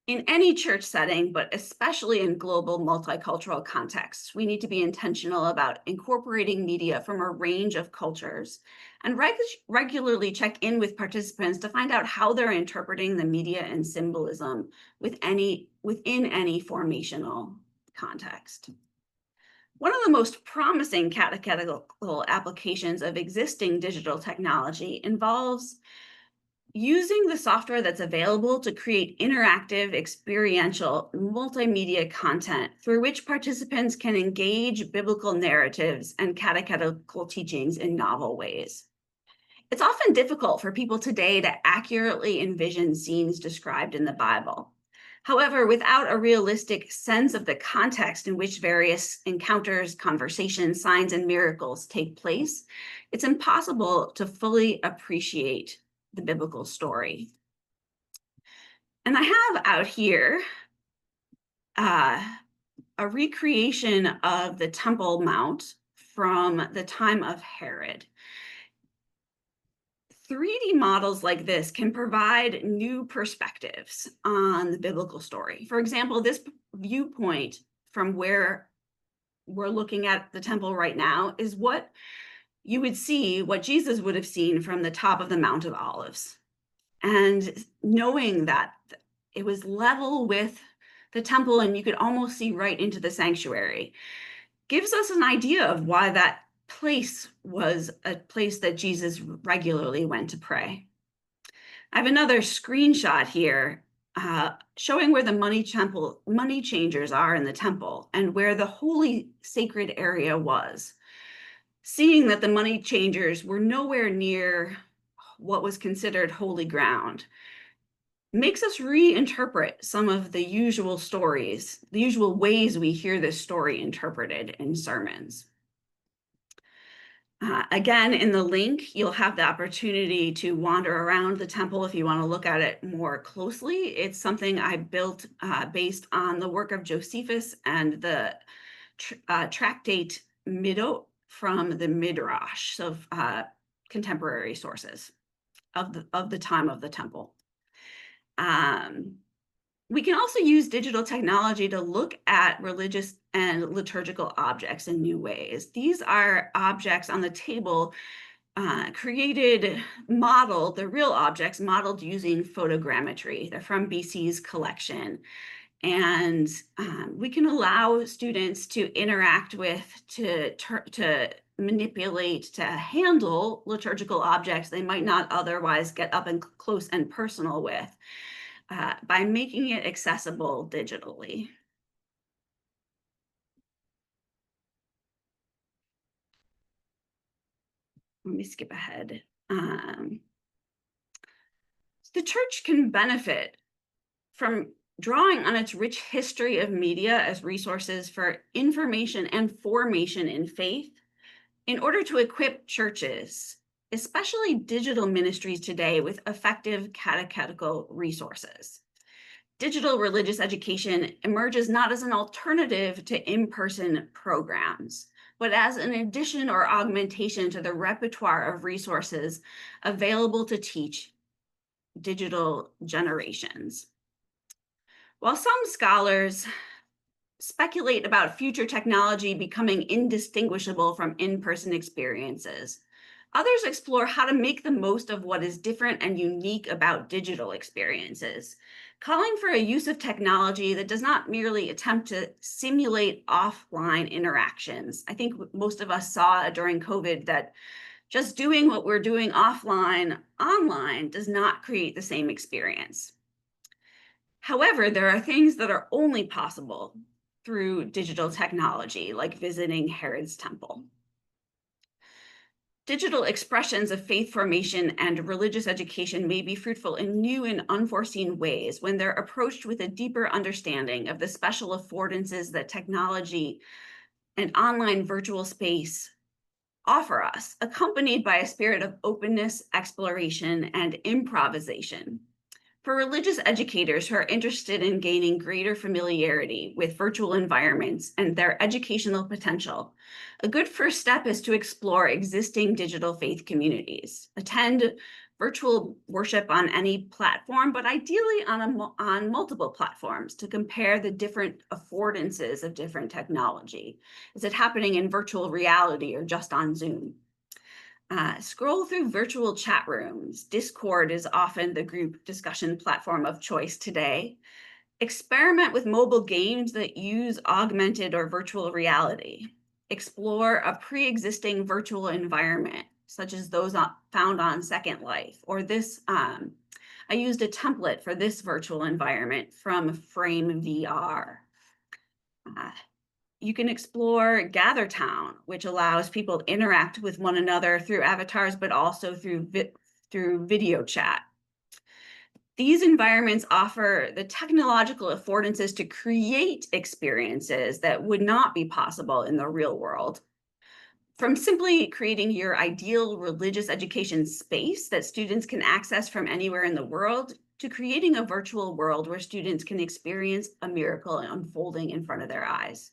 In any church setting, but especially in global multicultural contexts, we need to be intentional about incorporating media from a range of cultures and regularly check in with participants to find out how they're interpreting the media and symbolism within any formational context. One of the most promising catechetical applications of existing digital technology involves using the software that's available to create interactive, experiential, multimedia content through which participants can engage biblical narratives and catechetical teachings in novel ways. It's often difficult for people today to accurately envision scenes described in the Bible. However, without a realistic sense of the context in which various encounters, conversations, signs, and miracles take place, it's impossible to fully appreciate the biblical story. And I have out here a recreation of the Temple Mount from the time of Herod. 3D models like this can provide new perspectives on the biblical story. For example, this viewpoint from where we're looking at the temple right now is what you would see, what Jesus would have seen from the top of the Mount of Olives. And knowing that it was level with the temple and you could almost see right into the sanctuary gives us an idea of why that place was a place that Jesus regularly went to pray. I have another screenshot here showing where the money changers are in the temple and where the holy sacred area was. Seeing that the money changers were nowhere near what was considered holy ground makes us reinterpret some of the usual stories, the usual ways we hear this story interpreted in sermons. Again, in the link, you'll have the opportunity to wander around the temple if you want to look at it more closely. It's something I built based on the work of Josephus and the tractate Middot from the Midrash, so contemporary sources of the time of the temple. We can also use digital technology to look at religious and liturgical objects in new ways. These are objects on the table the real objects modeled using photogrammetry. They're from BC's collection. And we can allow students to interact with, to manipulate, to handle liturgical objects they might not otherwise get up and close and personal with by making it accessible digitally. Let me skip ahead. The church can benefit from drawing on its rich history of media as resources for information and formation in faith in order to equip churches, especially digital ministries today, with effective catechetical resources. Digital religious education emerges not as an alternative to in-person programs, but as an addition or augmentation to the repertoire of resources available to teach digital generations. While some scholars speculate about future technology becoming indistinguishable from in-person experiences, others explore how to make the most of what is different and unique about digital experiences, calling for a use of technology that does not merely attempt to simulate offline interactions. I think most of us saw during COVID that just doing what we're doing offline, online does not create the same experience. However, there are things that are only possible through digital technology, like visiting Herod's temple. Digital expressions of faith formation and religious education may be fruitful in new and unforeseen ways when they're approached with a deeper understanding of the special affordances that technology and online virtual space offer us, accompanied by a spirit of openness, exploration, and improvisation. For religious educators who are interested in gaining greater familiarity with virtual environments and their educational potential, a good first step is to explore existing digital faith communities. Attend virtual worship on any platform, but ideally on multiple platforms to compare the different affordances of different technology. Is it happening in virtual reality or just on Zoom? Scroll through virtual chat rooms. Discord is often the group discussion platform of choice today. Experiment with mobile games that use augmented or virtual reality. Explore a pre-existing virtual environment, such as those found on Second Life, or this, I used a template for this virtual environment from Frame VR. You can explore GatherTown, which allows people to interact with one another through avatars, but also through video chat. These environments offer the technological affordances to create experiences that would not be possible in the real world. From simply creating your ideal religious education space that students can access from anywhere in the world, to creating a virtual world where students can experience a miracle unfolding in front of their eyes.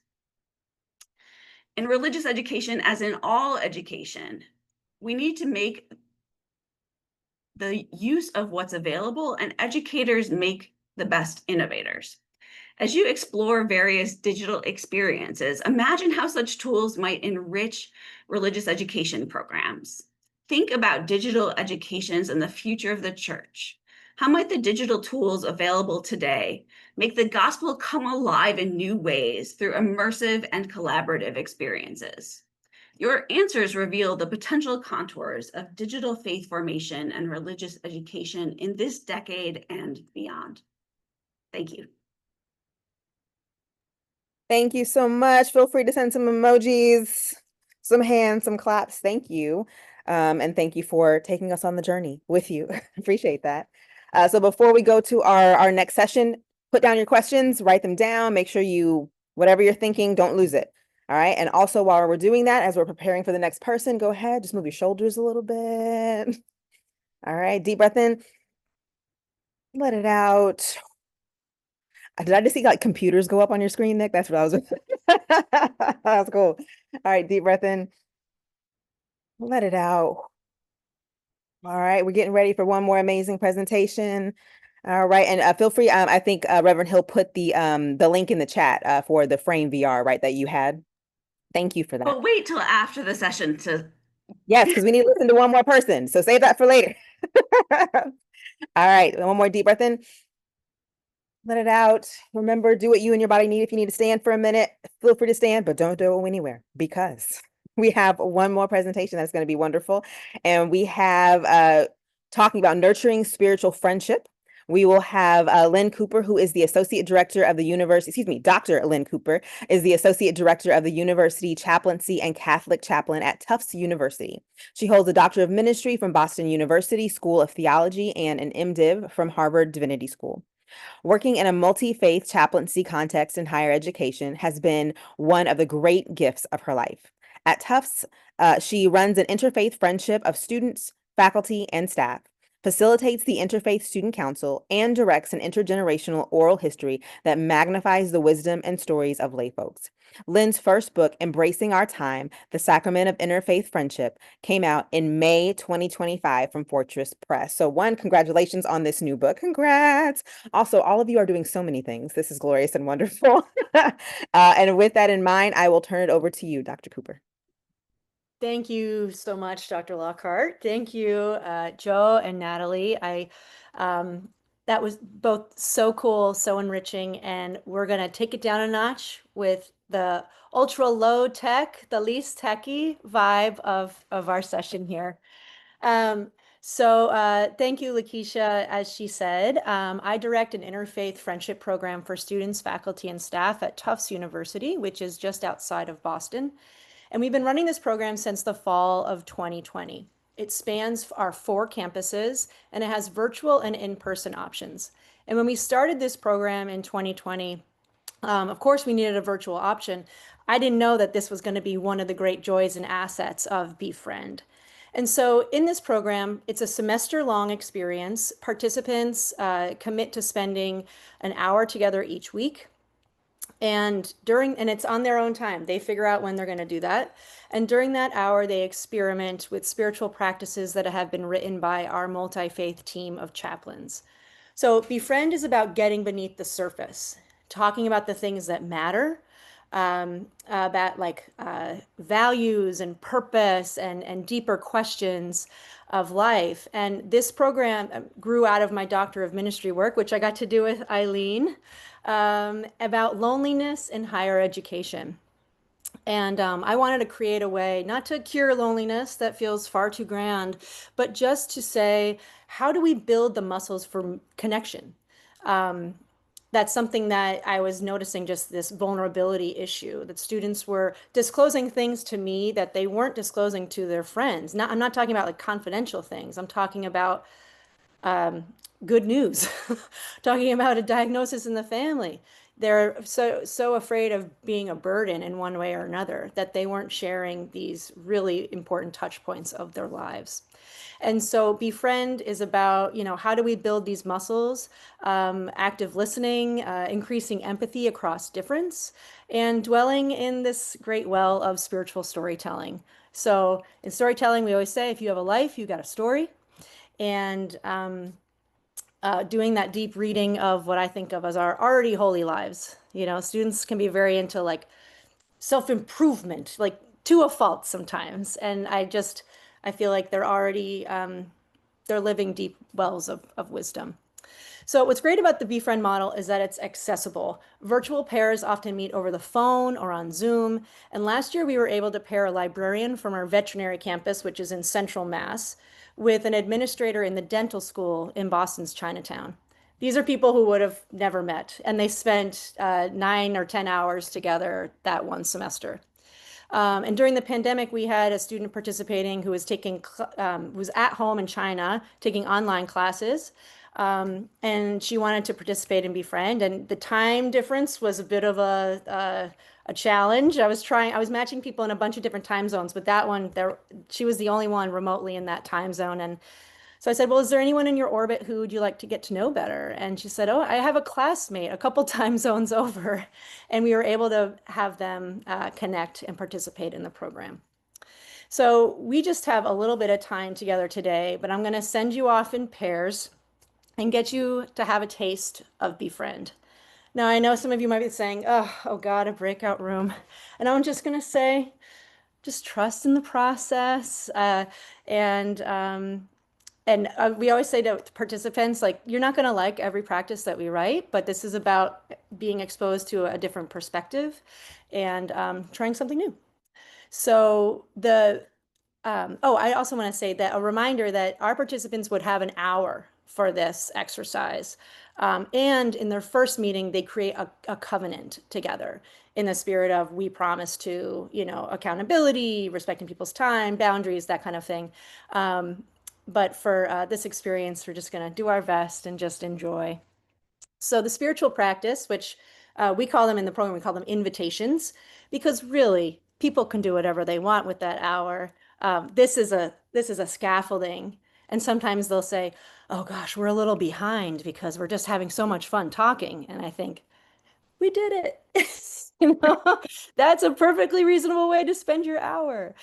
In religious education, as in all education, we need to make the use of what's available, and educators make the best innovators. As you explore various digital experiences, imagine how such tools might enrich religious education programs. Think about digital educations and the future of the church. How might the digital tools available today make the gospel come alive in new ways through immersive and collaborative experiences? Your answers reveal the potential contours of digital faith formation and religious education in this decade and beyond. Thank you. Thank you so much. Feel free to send some emojis, some hands, some claps. Thank you. And thank you for taking us on the journey with you. Appreciate that. So before we go to our next session, put down your questions, write them down, make sure whatever you're thinking, don't lose it. All right. And also while we're doing that, as we're preparing for the next person, go ahead, just move your shoulders a little bit. All right. Deep breath in. Let it out. Did I just see like computers go up on your screen, Nick? That's what I was. That's cool. All right. Deep breath in. Let it out. All right. We're getting ready for one more amazing presentation. All right. And feel free. I think Reverend Hill put the link in the chat for the Frame VR, right, that you had. Thank you for that. But wait till after the session to. Yes, because we need to listen to one more person. So save that for later. All right. One more deep breath in. Let it out. Remember, do what you and your body need. If you need to stand for a minute, feel free to stand, but don't go anywhere because we have one more presentation that's going to be wonderful. And we have talking about nurturing spiritual friendship. We will have Lynn Cooper, who is the Associate Director of the University, Dr. Lynn Cooper is the Associate Director of the University Chaplaincy and Catholic Chaplain at Tufts University. She holds a Doctor of Ministry from Boston University School of Theology and an MDiv from Harvard Divinity School. Working in a multi-faith chaplaincy context in higher education has been one of the great gifts of her life. At Tufts, she runs an interfaith friendship of students, faculty, and staff, facilitates the Interfaith Student Council, and directs an intergenerational oral history that magnifies the wisdom and stories of lay folks. Lynn's first book, Embracing Our Time, The Sacrament of Interfaith Friendship, came out in May 2025 from Fortress Press. So congratulations on this new book. Congrats. Also, all of you are doing so many things. This is glorious and wonderful. And with that in mind, I will turn it over to you, Dr. Cooper. Thank you so much, Dr. Lockhart. Thank you, Joe and Natalie. That was both so cool, so enriching, and we're going to take it down a notch with the ultra low tech, the least techy vibe of our session here. So thank you, Lakeisha. As she said, I direct an interfaith friendship program for students, faculty, and staff at Tufts University, which is just outside of Boston. And we've been running this program since the fall of 2020. It spans our 4 campuses, and it has virtual and in-person options. And when we started this program in 2020, of course, we needed a virtual option. I didn't know that this was going to be one of the great joys and assets of Befriend. And so in this program, it's a semester-long experience. Participants commit to spending an hour together each week. And it's on their own time. They figure out when they're going to do that. And during that hour, they experiment with spiritual practices that have been written by our multi-faith team of chaplains. So Befriend is about getting beneath the surface, talking about the things that matter, about values and purpose and deeper questions of life. And this program grew out of my Doctor of Ministry work, which I got to do with Eileen, about loneliness in higher education. And I wanted to create a way not to cure loneliness, that feels far too grand, but just to say, how do we build the muscles for connection? That's something that I was noticing, just this vulnerability issue, that students were disclosing things to me that they weren't disclosing to their friends. I'm not talking about like confidential things. I'm talking about good news, talking about a diagnosis in the family. they're so afraid of being a burden in one way or another that they weren't sharing these really important touch points of their lives. And so Befriend is about, how do we build these muscles, active listening, increasing empathy across difference, and dwelling in this great well of spiritual storytelling. So in storytelling, we always say, if you have a life, you got a story. And doing that deep reading of what I think of as our already holy lives. Students can be very into like self-improvement, like to a fault sometimes. And I feel like they're already, they're living deep wells of wisdom. So what's great about the Befriend model is that it's accessible. Virtual pairs often meet over the phone or on Zoom. And last year we were able to pair a librarian from our veterinary campus, which is in Central Mass, with an administrator in the dental school in Boston's Chinatown. These are people who would have never met, and they spent 9 or 10 hours together that one semester. And during the pandemic, we had a student participating who was was at home in China, taking online classes. And she wanted to participate and Befriend. And the time difference was a bit of a challenge. I was matching people in a bunch of different time zones, but that one, she was the only one remotely in that time zone. And so I said, well, is there anyone in your orbit who would you like to get to know better? And she said, oh, I have a classmate a couple time zones over. And we were able to have them connect and participate in the program. So we just have a little bit of time together today, but I'm going to send you off in pairs and get you to have a taste of Befriend. Now, I know some of you might be saying, oh God, a breakout room. And I'm just going to say, just trust in the process. We always say to participants, like, you're not going to like every practice that we write, but this is about being exposed to a different perspective and trying something new. So I also want to say that a reminder that our participants would have an hour for this exercise. And in their first meeting, they create a covenant together in the spirit of we promise to, accountability, respecting people's time, boundaries, that kind of thing. But for this experience, we're just going to do our best and just enjoy. So the spiritual practice, which we call them in the program, we call them invitations, because really people can do whatever they want with that hour. This is a scaffolding. And sometimes they'll say, oh gosh, we're a little behind because we're just having so much fun talking. And I think, we did it. That's a perfectly reasonable way to spend your hour.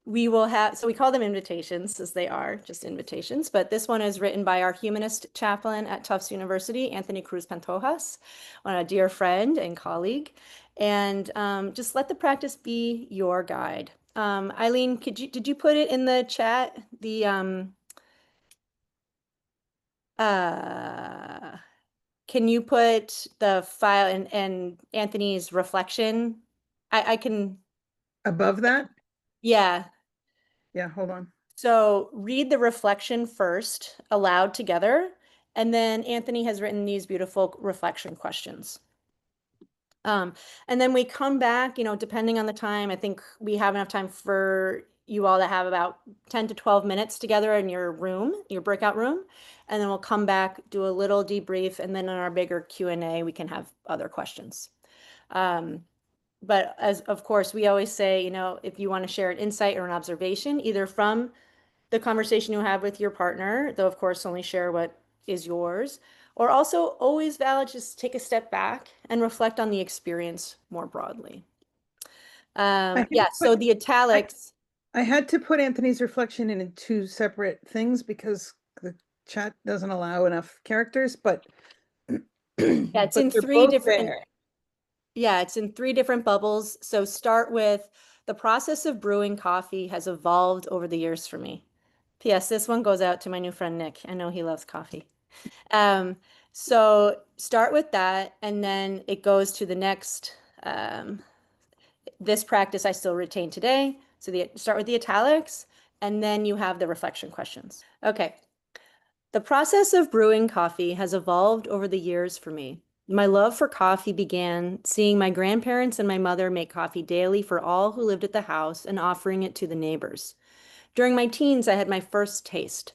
We will have, so we call them invitations as they are just invitations, but this one is written by our humanist chaplain at Tufts University, Anthony Cruz Pantojas, a dear friend and colleague. And just let the practice be your guide. Eileen, did you put it in the chat? Can you put the file and Anthony's reflection? I can. Above that? Yeah. Yeah, hold on. So read the reflection first aloud together, and then Anthony has written these beautiful reflection questions. And then we come back, depending on the time. I think we have enough time for you all to have about 10 to 12 minutes together in your room, your breakout room. And then we'll come back, do a little debrief, and then in our bigger Q&A, we can have other questions. But as of course, we always say, if you want to share an insight or an observation, either from the conversation you have with your partner, though of course only share what is yours, or also always valid, just take a step back and reflect on the experience more broadly. So the italics. I had to put Anthony's reflection in two separate things because the chat doesn't allow enough characters, but yeah, it's in three different. Yeah, it's in 3 different bubbles. So start with the process of brewing coffee has evolved over the years for me. P.S. This one goes out to my new friend, Nick. I know he loves coffee. So start with that, and then it goes to the next, this practice I still retain today. So start with the italics, and then you have the reflection questions. Okay. The process of brewing coffee has evolved over the years for me. My love for coffee began seeing my grandparents and my mother make coffee daily for all who lived at the house and offering it to the neighbors. During my teens, I had my first taste.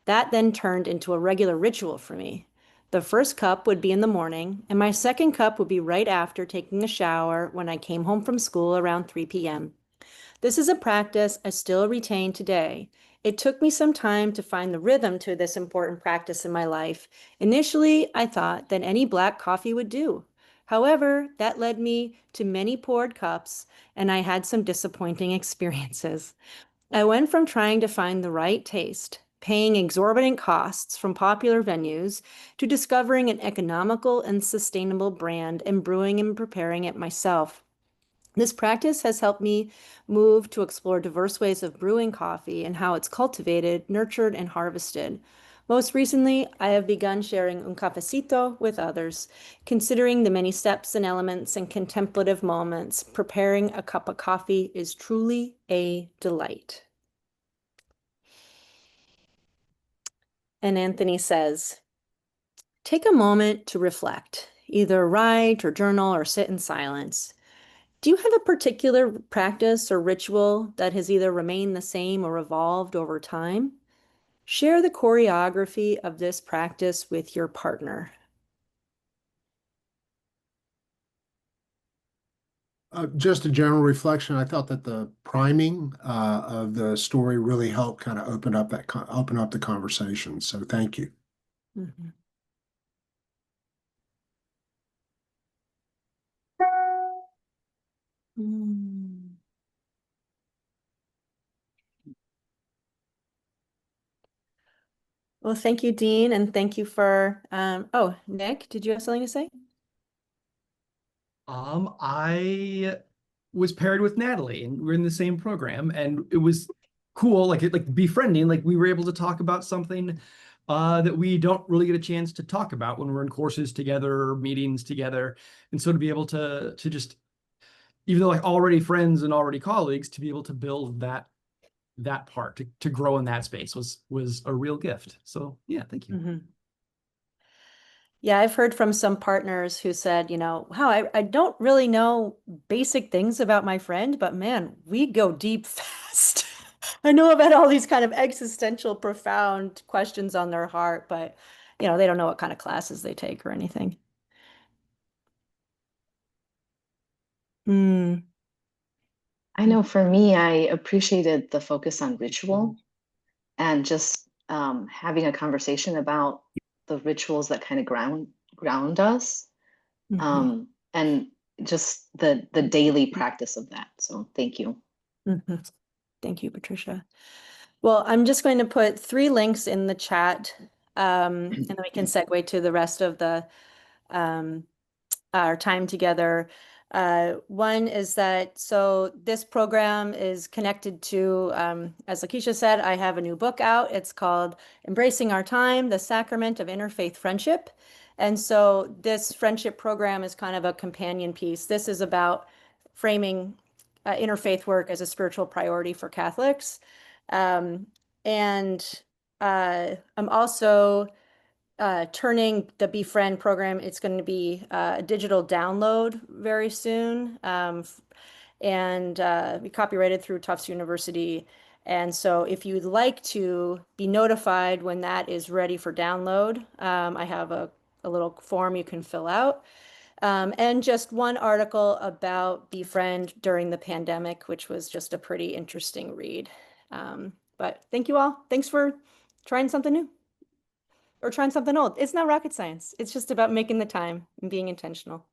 That then turned into a regular ritual for me. The first cup would be in the morning, and my second cup would be right after taking a shower when I came home from school around 3 p.m. This is a practice I still retain today. It took me some time to find the rhythm to this important practice in my life. Initially, I thought that any black coffee would do. However, that led me to many poured cups, and I had some disappointing experiences. I went from trying to find the right taste, paying exorbitant costs from popular venues, to discovering an economical and sustainable brand and brewing and preparing it myself. This practice has helped me move to explore diverse ways of brewing coffee and how it's cultivated, nurtured, and harvested. Most recently, I have begun sharing un cafecito with others, considering the many steps and elements and contemplative moments. Preparing a cup of coffee is truly a delight. And Anthony says, take a moment to reflect, either write or journal or sit in silence. Do you have a particular practice or ritual that has either remained the same or evolved over time? Share the choreography of this practice with your partner. Just a general reflection. I thought that the priming of the story really helped kind of open up the conversation. So thank you. Mhm. Mm. Well, thank you, Dean, and thank you for, oh, Nick, did you have something to say? I was paired with Natalie, and we're in the same program, and it was cool, like befriending. Like we were able to talk about something that we don't really get a chance to talk about when we're in courses together, or meetings together, and so to be able to just, even though like already friends and already colleagues, to be able to build that part to grow in that space was a real gift. So yeah, thank you. Mm-hmm. Yeah, I've heard from some partners who said, wow, I don't really know basic things about my friend, but man, we go deep fast. I know about all these kind of existential, profound questions on their heart, but they don't know what kind of classes they take or anything. Mm. I know for me, I appreciated the focus on ritual and just having a conversation about the rituals that kind of ground us, Mm-hmm. and just the daily practice of that. So thank you. Mm-hmm. Thank you, Patricia. Well, I'm just going to put 3 links in the chat, and then we can segue to the rest of our time together. One is that, so this program is connected to, as Lakeisha said, I have a new book out. It's called Embracing Our Time, The Sacrament of Interfaith Friendship. And so this friendship program is kind of a companion piece. This is about framing interfaith work as a spiritual priority for Catholics. And I'm also turning the Befriend program. It's going to be a digital download very soon, and be copyrighted through Tufts University. And so if you'd like to be notified when that is ready for download, I have a little form you can fill out. And just one article about Befriend during the pandemic, which was just a pretty interesting read. But thank you all. Thanks for trying something new or trying something old. It's not rocket science. It's just about making the time and being intentional.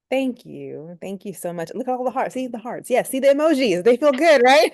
Thank you. Thank you so much. Look at all the hearts. See the hearts. Yes, see the emojis. They feel good, right?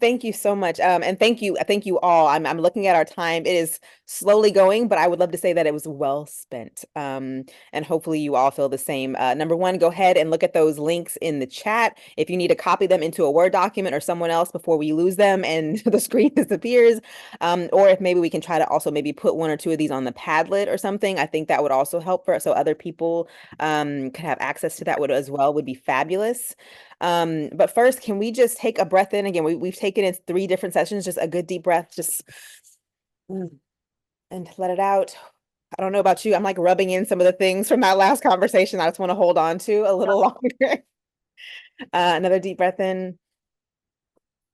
Thank you so much. And thank you all. I'm looking at our time. It is slowly going, but I would love to say that it was well spent. And hopefully you all feel the same. Number one, go ahead and look at those links in the chat. If you need to copy them into a Word document or someone else before we lose them and the screen disappears, or if maybe we can try to also maybe put 1 or 2 of these on the Padlet or something, I think that would also help so other people could have access to that as well, would be fabulous. But first, can we just take a breath in? Again, we've taken in 3 different sessions, just a good deep breath, just and let it out. I don't know about you. I'm like rubbing in some of the things from that last conversation I just want to hold on to a little longer. Another deep breath in,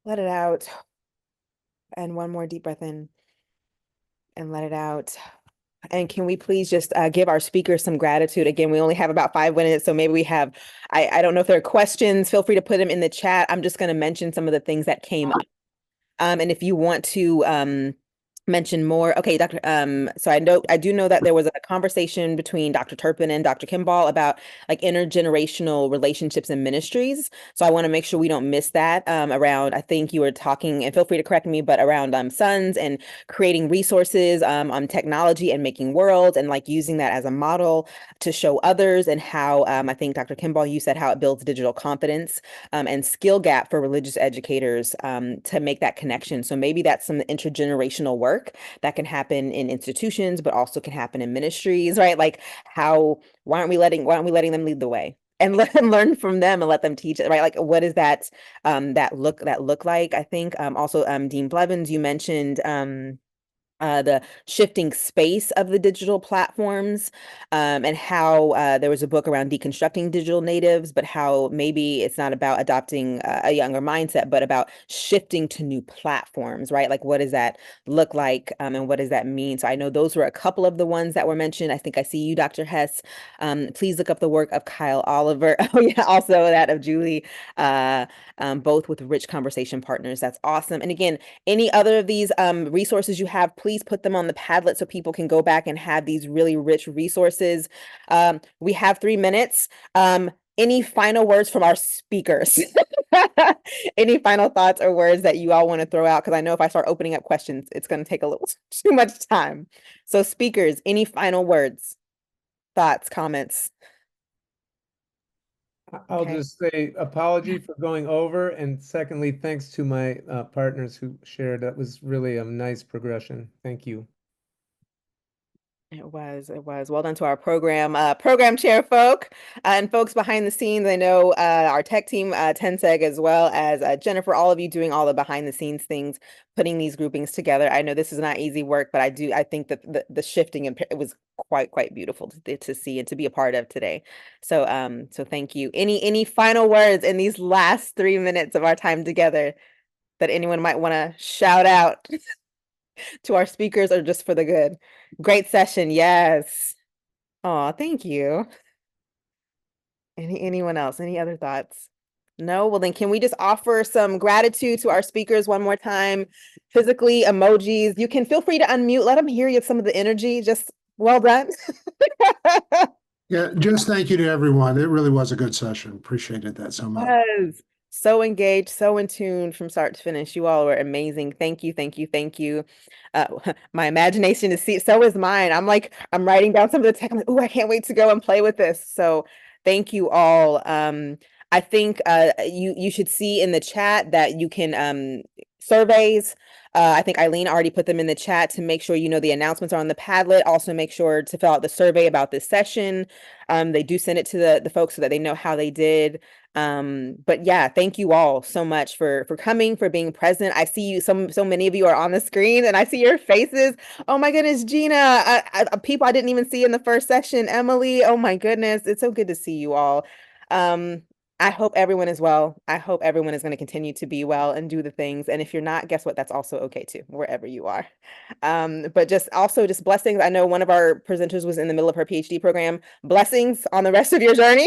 let it out. And one more deep breath in. and let it out. And can we please just give our speakers some gratitude? Again, we only have about 5 minutes, so maybe we have, I don't know if there are questions, feel free to put them in the chat. I'm just going to mention some of the things that came up. And if you want to mention more, okay, Dr. So I do know that there was a conversation between Dr. Turpin and Dr. Kimball about like intergenerational relationships and ministries. So I want to make sure we don't miss that around, I think you were talking, and feel free to correct me, but around sons and creating resources on technology and making worlds and like using that as a model to show others, and how I think Dr. Kimball, you said how it builds digital confidence and skill gap for religious educators to make that connection. So maybe that's some intergenerational work that can happen in institutions, but also can happen in ministries, right? Like why aren't we letting them lead the way and let them learn from them and let them teach it, right? Like what is that look like? I think also Dean Blevins, you mentioned the shifting space of the digital platforms, and how there was a book around deconstructing digital natives, but how maybe it's not about adopting a younger mindset, but about shifting to new platforms, right? Like what does that look like, and what does that mean? So I know those were a couple of the ones that were mentioned. I think I see you, Dr. Hess. Please look up the work of Kyle Oliver. Oh yeah, also that of Julie, both with rich conversation partners. That's awesome. And again, any other of these resources you have, please put them on the Padlet so people can go back and have these really rich resources. We have 3 minutes. Any final words from our speakers? Any final thoughts or words that you all want to throw out? Because I know if I start opening up questions, it's going to take a little too much time. So speakers, any final words, thoughts, comments? I'll Okay. just say apology for going over, and secondly, thanks to my partners who shared. That was really a nice progression. Thank you. It was. Well done to our program chair folk and folks behind the scenes. I know our tech team, Tenseg, as well as Jennifer, all of you doing all the behind the scenes things, putting these groupings together. I know this is not easy work, but I think that the shifting and it was quite beautiful to see and to be a part of today. So so thank you. Any final words in these last 3 minutes of our time together that anyone might want to shout out to our speakers, or just for the good? Great session. Yes. Oh, thank you. Anyone else? Any other thoughts? No? Well, then can we just offer some gratitude to our speakers one more time? Physically, emojis. You can feel free to unmute. Let them hear you some of the energy. Just well done. Yeah, just thank you to everyone. It really was a good session. Appreciated that so much. Yes. So engaged, so in tune from start to finish. You all were amazing. Thank you, thank you, thank you. My imagination is so is mine. I'm writing down some of the tech. I'm like, oh, I can't wait to go and play with this. So thank you all. I think you should see in the chat that you can surveys. I think Eileen already put them in the chat to make sure you know the announcements are on the Padlet. Also make sure to fill out the survey about this session. They do send it to the folks so that they know how they did. But yeah, thank you all so much for coming, for being present. I see you, so many of you are on the screen and I see your faces. Oh my goodness, Gina, people I didn't even see in the first session. Emily, oh my goodness, it's so good to see you all. I hope everyone is well. I hope everyone is going to continue to be well and do the things. And if you're not, guess what? That's also okay too, wherever you are. But just blessings. I know one of our presenters was in the middle of her PhD program. Blessings on the rest of your journey.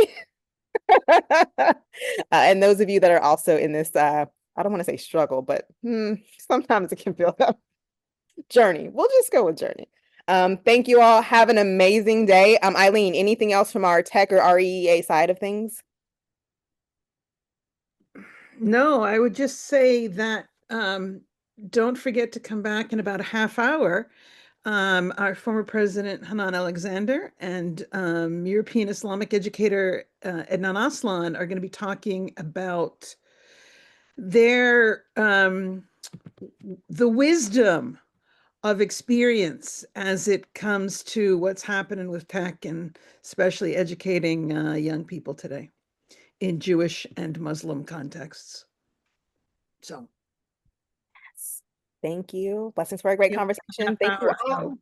And those of you that are also in this, I don't want to say struggle, but sometimes it can feel that journey. We'll just go with journey. Thank you all. Have an amazing day. Eileen, anything else from our tech or REA side of things? No, I would just say that don't forget to come back in about a half hour. Our former president, Hanan Alexander, and European Islamic educator Adnan Aslan are going to be talking about their the wisdom of experience as it comes to what's happening with tech, and especially educating young people today in Jewish and Muslim contexts. So Thank you. Blessings for a great conversation. Thank you all.